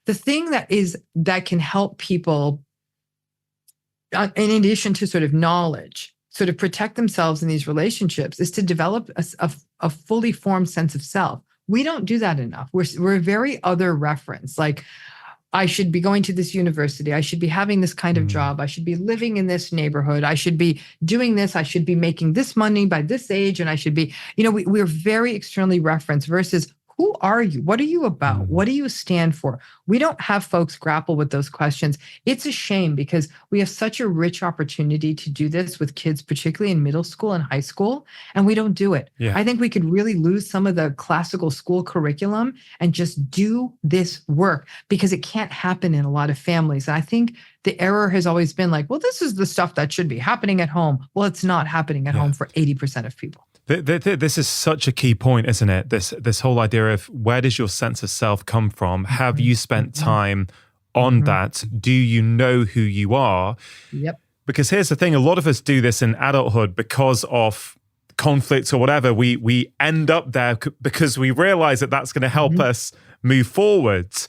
the thing that can help people in addition to sort of knowledge, sort of protect themselves in these relationships is to develop a fully formed sense of self. We don't do that enough. We're very other reference. Like, I should be going to this university. I should be having this kind of job. I should be living in this neighborhood. I should be doing this. I should be making this money by this age. And I should be, we're very externally referenced versus who are you? What are you about? What do you stand for? We don't have folks grapple with those questions. It's a shame because we have such a rich opportunity to do this with kids, particularly in middle school and high school, and we don't do it. I think we could really lose some of the classical school curriculum and just do this work because it can't happen in a lot of families. And I think the error has always been like, well, this is the stuff that should be happening at home. Well, it's not happening at home for 80% of people. This is such a key point, isn't it? This whole idea of where does your sense of self come from? Have you spent time on that? Do you know who you are? Yep. Because here's the thing, a lot of us do this in adulthood because of conflicts or whatever. We end up there because we realize that that's going to help us move forwards.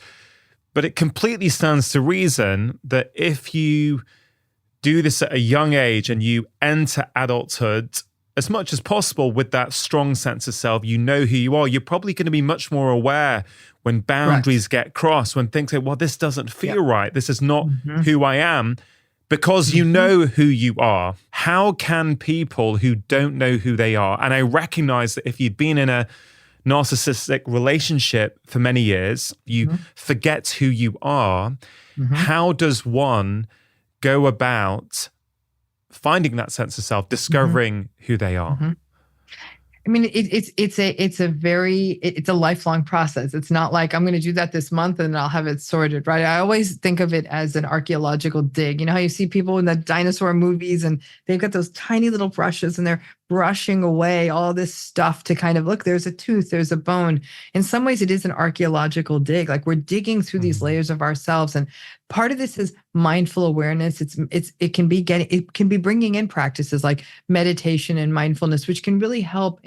But it completely stands to reason that if you do this at a young age and you enter adulthood as much as possible with that strong sense of self, you know who you are, you're probably going to be much more aware when boundaries get crossed, when things say, well, this doesn't feel right. This is not who I am, because you know who you are. How can people who don't know who they are, and I recognize that if you've been in a narcissistic relationship for many years, you forget who you are. How does one go about finding that sense of self, discovering who they are? Mm-hmm. I mean, it's a lifelong process. It's not like I'm going to do that this month and I'll have it sorted, right? I always think of it as an archaeological dig. You know how you see people in the dinosaur movies and they've got those tiny little brushes and they're brushing away all this stuff to kind of look, there's a tooth, there's a bone. In some ways, it is an archaeological dig. Like we're digging through these layers of ourselves. And part of this is mindful awareness. It can be bringing in practices like meditation and mindfulness, which can really help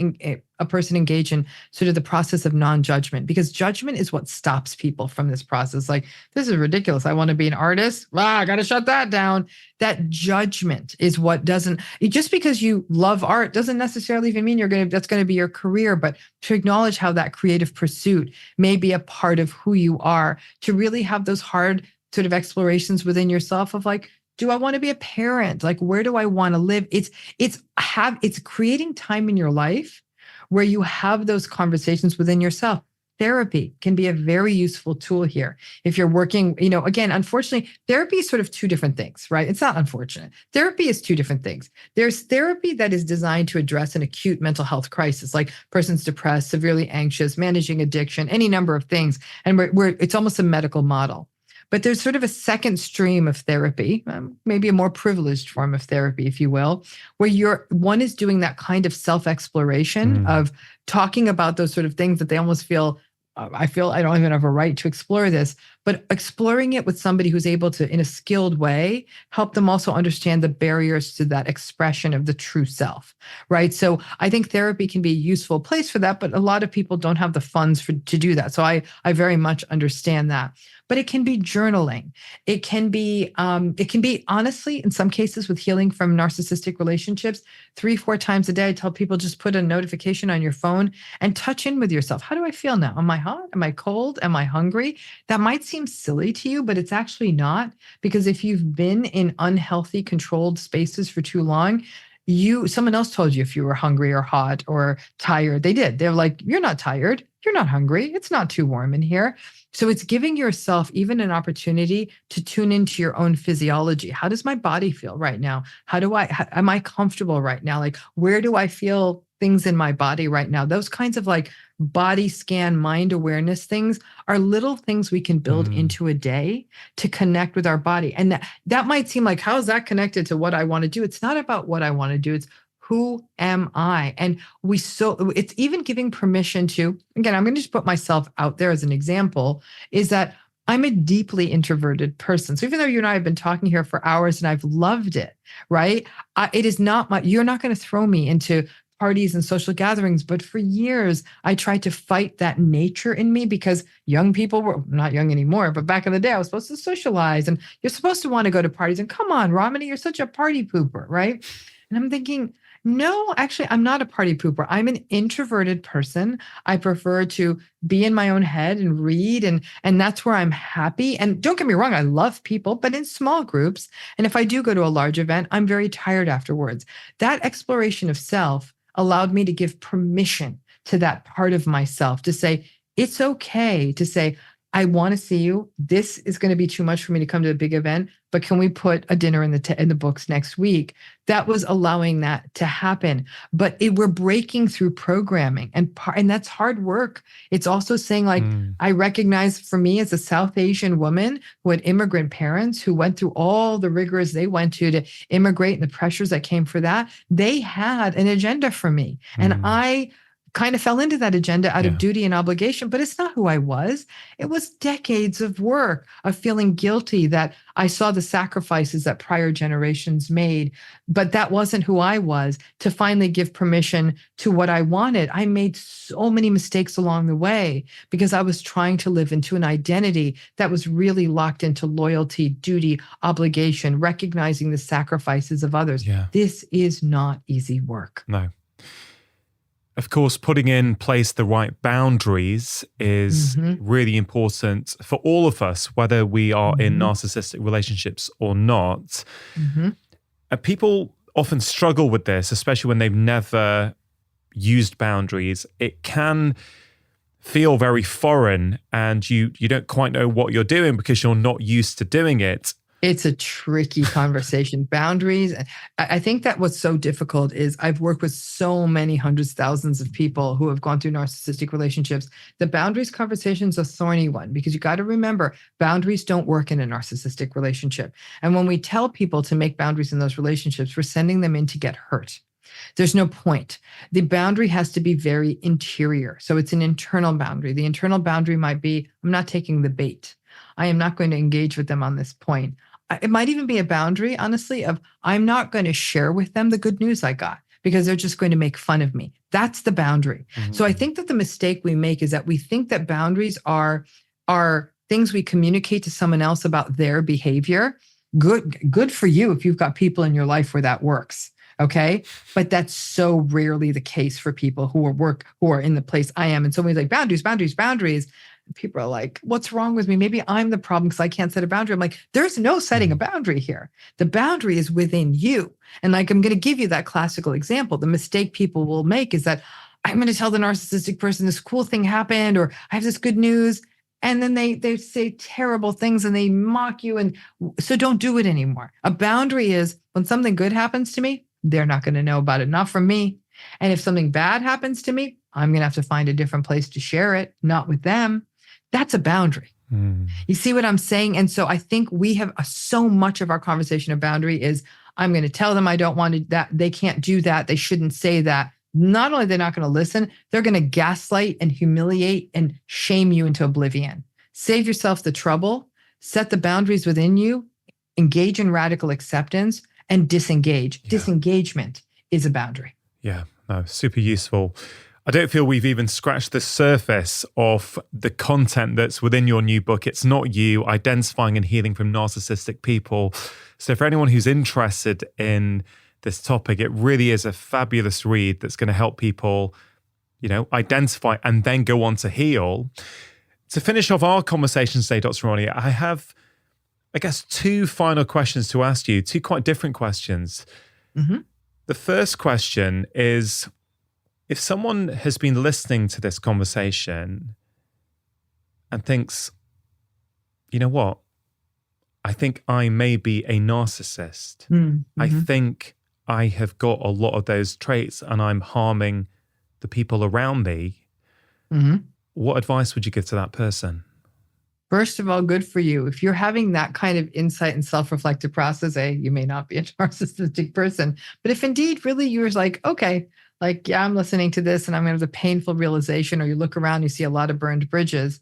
a person engage in sort of the process of non-judgment, because judgment is what stops people from this process. Like, this is ridiculous. I want to be an artist. I got to shut that down. That judgment is what just because you love art doesn't necessarily even mean that's going to be your career, but to acknowledge how that creative pursuit may be a part of who you are, to really have those hard sort of explorations within yourself of like, do I want to be a parent? Like, where do I want to live? It's creating time in your life where you have those conversations within yourself. Therapy can be a very useful tool here. If you're working, again, unfortunately, therapy is sort of two different things, right? It's not unfortunate. Therapy is two different things. There's therapy that is designed to address an acute mental health crisis, like person's depressed, severely anxious, managing addiction, any number of things. And it's almost a medical model. But there's sort of a second stream of therapy, maybe a more privileged form of therapy, if you will, where one is doing that kind of self-exploration of talking about those sort of things that they almost feel, I don't even have a right to explore this, but exploring it with somebody who's able to, in a skilled way, help them also understand the barriers to that expression of the true self, right? So I think therapy can be a useful place for that, but a lot of people don't have the funds to do that. So I very much understand that. But it can be journaling. It can be honestly, in some cases with healing from narcissistic relationships, 3-4 times a day, I tell people just put a notification on your phone and touch in with yourself. How do I feel now? Am I hot? Am I cold? Am I hungry? That might seem silly to you, but it's actually not, because if you've been in unhealthy, controlled spaces for too long, someone else told you if you were hungry or hot or tired. They did. They're like, you're not tired. You're not hungry. It's not too warm in here. So it's giving yourself even an opportunity to tune into your own physiology. How does my body feel right now? Am I comfortable right now? Like, where do I feel things in my body right now? Those kinds of like body scan, mind awareness things are little things we can build into a day to connect with our body. And that might seem like, how is that connected to what I want to do? It's not about what I want to do. It's who am I? And it's even giving permission to, again, I'm going to just put myself out there as an example, is that I'm a deeply introverted person. So even though you and I have been talking here for hours and I've loved it, right? It is not you're not going to throw me into parties and social gatherings. But for years, I tried to fight that nature in me, because young people were not young anymore, but back in the day, I was supposed to socialize and you're supposed to want to go to parties. And come on, Ramani, you're such a party pooper, right? And I'm thinking, no, actually, I'm not a party pooper. I'm an introverted person. I prefer to be in my own head and read, and that's where I'm happy. And don't get me wrong, I love people, but in small groups. And if I do go to a large event, I'm very tired afterwards. That exploration of self allowed me to give permission to that part of myself to say, it's okay to say, I want to see you. This is going to be too much for me to come to a big event, but can we put a dinner in the books next week? That was allowing that to happen. But we're breaking through programming, and that's hard work. It's also saying, like, I recognize, for me as a South Asian woman who had immigrant parents who went through all the rigors they went to immigrate and the pressures that came for that, they had an agenda for me. And I kind of fell into that agenda out of duty and obligation, but it's not who I was. It was decades of work of feeling guilty that I saw the sacrifices that prior generations made, but that wasn't who I was, to finally give permission to what I wanted. I made so many mistakes along the way because I was trying to live into an identity that was really locked into loyalty, duty, obligation, recognizing the sacrifices of others. Yeah. This is not easy work. No. Of course, putting in place the right boundaries is really important for all of us, whether we are in narcissistic relationships or not. People often struggle with this, especially when they've never used boundaries. It can feel very foreign, and you don't quite know what you're doing because you're not used to doing it. It's a tricky conversation. Boundaries. I think that what's so difficult is I've worked with so many hundreds, thousands of people who have gone through narcissistic relationships. The boundaries conversation is a thorny one because you got to remember boundaries don't work in a narcissistic relationship. And when we tell people to make boundaries in those relationships, we're sending them in to get hurt. There's no point. The boundary has to be very interior. So it's an internal boundary. The internal boundary might be, I'm not taking the bait. I am not going to engage with them on this point. It might even be a boundary, honestly, of I'm not going to share with them the good news I got because they're just going to make fun of me. That's the boundary. Mm-hmm. So I think that the mistake we make is that we think that boundaries are things we communicate to someone else about their behavior. Good for you if you've got people in your life where that works. Okay. But that's so rarely the case for people who are in the place I am. And so we're like, boundaries. People are like, what's wrong with me? Maybe I'm the problem because I can't set a boundary. I'm like, there's no setting a boundary here. The boundary is within you. And like, I'm going to give you that classical example. The mistake people will make is that I'm going to tell the narcissistic person this cool thing happened, or I have this good news. And then they say terrible things and they mock you. And so don't do it anymore. A boundary is when something good happens to me, they're not going to know about it, not from me. And if something bad happens to me, I'm going to have to find a different place to share it, not with them. That's a boundary. You see what I'm saying? And so I think we have so much of our conversation of boundary is I'm going to tell them I don't want to, that they can't do that. They shouldn't say that. Not only they're not going to listen, they're going to gaslight and humiliate and shame you into oblivion. Save yourself the trouble, set the boundaries within you, engage in radical acceptance, and disengage. Yeah. Disengagement is a boundary. Yeah, no, super useful. I don't feel we've even scratched the surface of the content that's within your new book. It's Not You, Identifying and Healing from Narcissistic People. So for anyone who's interested in this topic, it really is a fabulous read that's going to help people, identify and then go on to heal. To finish off our conversation today, Dr. Ronnie, I have, I guess, two final questions to ask you, two quite different questions. Mm-hmm. The first question is, if someone has been listening to this conversation and thinks, you know what, I think I may be a narcissist. Mm-hmm. I think I have got a lot of those traits and I'm harming the people around me. Mm-hmm. What advice would you give to that person? First of all, good for you. If you're having that kind of insight and self-reflective process, you may not be a narcissistic person. But if indeed really you're like, okay, like, yeah, I'm listening to this and I'm going to have the painful realization, or you look around, you see a lot of burned bridges.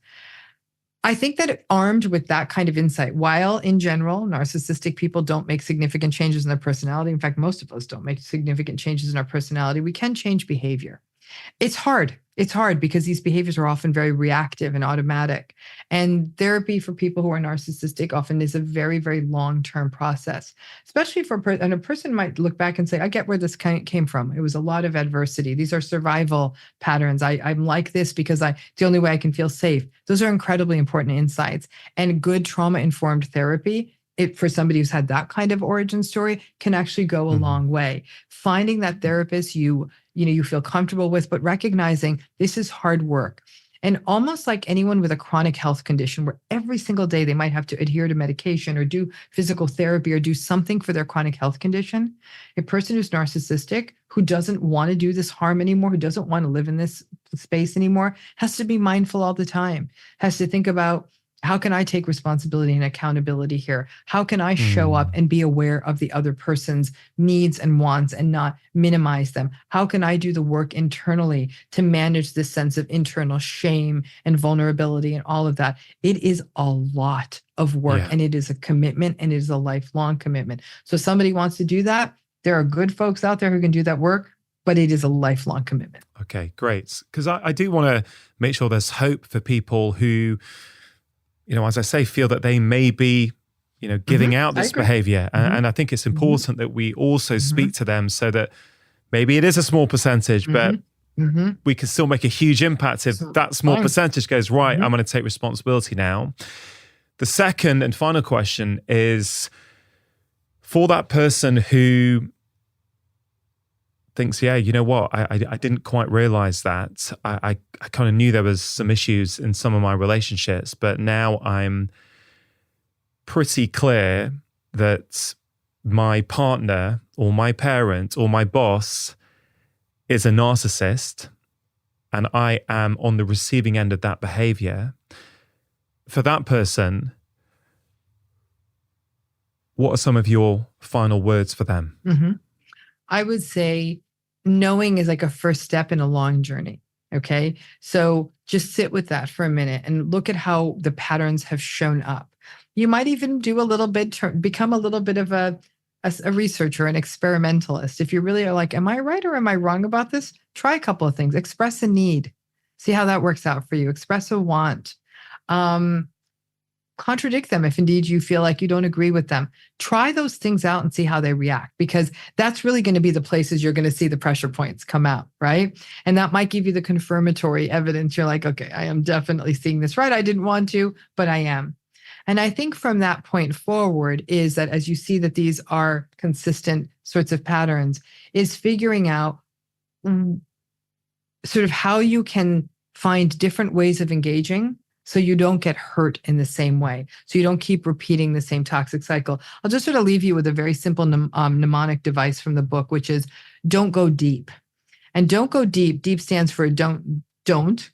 I think that armed with that kind of insight, while in general, narcissistic people don't make significant changes in their personality. In fact, most of us don't make significant changes in our personality. We can change behavior. It's hard. It's hard because these behaviors are often very reactive and automatic. And therapy for people who are narcissistic often is a very, very long-term process, especially and a person might look back and say, I get where this came from. It was a lot of adversity. These are survival patterns. I'm like this because the only way I can feel safe. Those are incredibly important insights. And good trauma-informed therapy, for somebody who's had that kind of origin story, can actually go a long way. Finding that therapist you feel comfortable with, but recognizing this is hard work. And almost like anyone with a chronic health condition where every single day they might have to adhere to medication or do physical therapy or do something for their chronic health condition, a person who's narcissistic, who doesn't want to do this harm anymore, who doesn't want to live in this space anymore, has to be mindful all the time, has to think about, how can I take responsibility and accountability here? How can I show up and be aware of the other person's needs and wants and not minimize them? How can I do the work internally to manage this sense of internal shame and vulnerability and all of that? It is a lot of work, and it is a commitment, and it is a lifelong commitment. So if somebody wants to do that, there are good folks out there who can do that work, but it is a lifelong commitment. Okay, great. Because I do want to make sure there's hope for people who, as I say, feel that they may be, giving out this behavior. And I think it's important that we also speak to them so that maybe it is a small percentage, but we can still make a huge impact if that small percentage goes, right, I'm going to take responsibility now. The second and final question is for that person who thinks, yeah, you know what, I didn't quite realize that. I kind of knew there was some issues in some of my relationships, but now I'm pretty clear that my partner or my parent or my boss is a narcissist and I am on the receiving end of that behavior, for that person, what are some of your final words for them? Mm-hmm. I would say knowing is like a first step in a long journey. Okay. So just sit with that for a minute and look at how the patterns have shown up. You might even do a little bit, become a little bit of a researcher, an experimentalist. If you really are like, am I right or am I wrong about this? Try a couple of things. Express a need. See how that works out for you. Express a want. Contradict them if indeed you feel like you don't agree with them. Try those things out and see how they react, because that's really going to be the places you're going to see the pressure points come out, right? And that might give you the confirmatory evidence. You're like, okay, I am definitely seeing this right. I didn't want to, but I am. And I think from that point forward is that as you see that these are consistent sorts of patterns, is figuring out sort of how you can find different ways of engaging so you don't get hurt in the same way. So you don't keep repeating the same toxic cycle. I'll just sort of leave you with a very simple mnemonic device from the book, which is don't go deep. And don't go deep. Deep stands for don't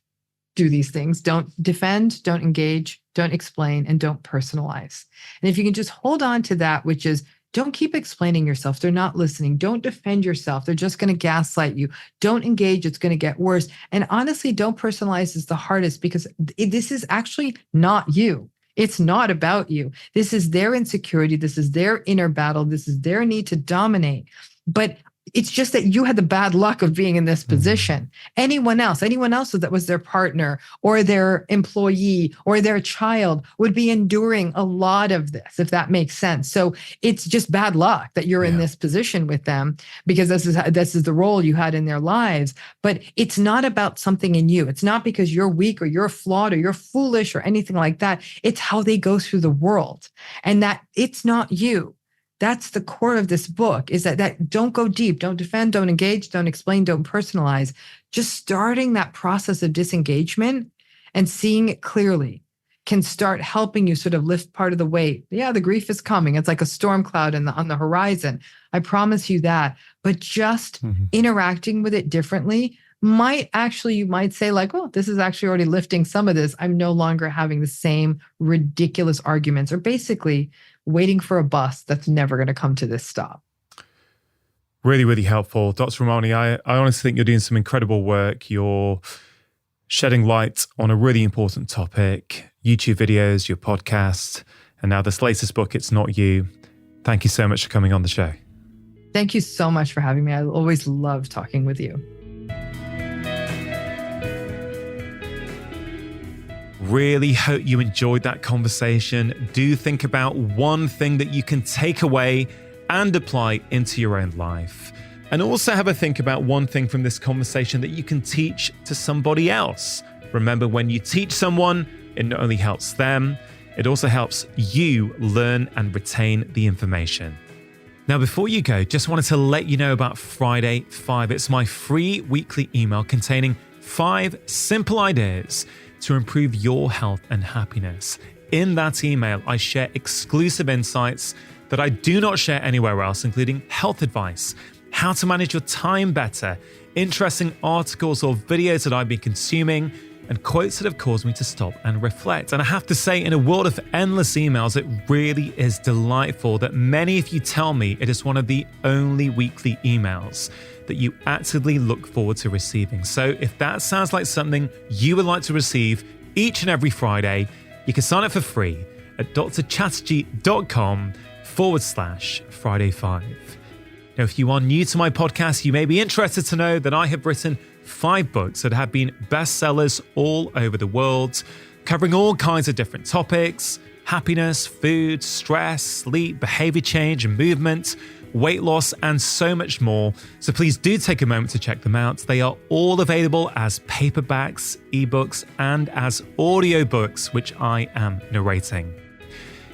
do these things. Don't defend, don't engage, don't explain, and don't personalize. And if you can just hold on to that, which is don't keep explaining yourself. They're not listening. Don't defend yourself. They're just going to gaslight you. Don't engage. It's going to get worse. And honestly, don't personalize is the hardest, because this is actually not you. It's not about you. This is their insecurity. This is their inner battle. This is their need to dominate. But it's just that you had the bad luck of being in this position. Anyone else that was their partner or their employee or their child would be enduring a lot of this, if that makes sense. So it's just bad luck that you're in this position with them, because this is the role you had in their lives. But it's not about something in you. It's not because you're weak or you're flawed or you're foolish or anything like that. It's how they go through the world, and that it's not you. That's the core of this book, is that don't go deep, don't defend, don't engage, don't explain, don't personalize. Just starting that process of disengagement and seeing it clearly can start helping you sort of lift part of the weight. Yeah, the grief is coming. It's like a storm cloud on the horizon. I promise you that. But just interacting with it differently you might say like, well, this is actually already lifting some of this. I'm no longer having the same ridiculous arguments, or basically waiting for a bus that's never going to come to this stop. Really, really helpful. Dr. Ramani, I honestly think you're doing some incredible work. You're shedding light on a really important topic, YouTube videos, your podcast, and now this latest book, It's Not You. Thank you so much for coming on the show. Thank you so much for having me. I always love talking with you. Really hope you enjoyed that conversation. Do think about one thing that you can take away and apply into your own life. And also have a think about one thing from this conversation that you can teach to somebody else. Remember, when you teach someone, it not only helps them, it also helps you learn and retain the information. Now, before you go, just wanted to let you know about Friday 5. It's my free weekly email containing 5 simple ideas to improve your health and happiness. In that email, I share exclusive insights that I do not share anywhere else, including health advice, how to manage your time better, interesting articles or videos that I've been consuming, and quotes that have caused me to stop and reflect. And I have to say, in a world of endless emails, it really is delightful that many of you tell me it is one of the only weekly emails that you actively look forward to receiving. So if that sounds like something you would like to receive each and every Friday, you can sign up for free at drchatterjee.com/Friday5. Now, if you are new to my podcast, you may be interested to know that I have written 5 books that have been bestsellers all over the world, covering all kinds of different topics: happiness, food, stress, sleep, behavior change and movement, weight loss, and so much more. So please do take a moment to check them out. They are all available as paperbacks, ebooks, and as audiobooks, which I am narrating.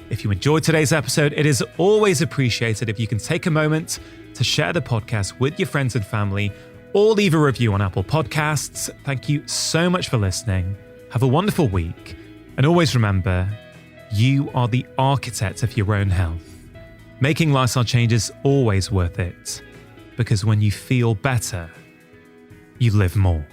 If you enjoyed today's episode, it is always appreciated if you can take a moment to share the podcast with your friends and family, or leave a review on Apple Podcasts. Thank you so much for listening. Have a wonderful week. And always remember, you are the architect of your own health. Making lifestyle change is always worth it, because when you feel better, you live more.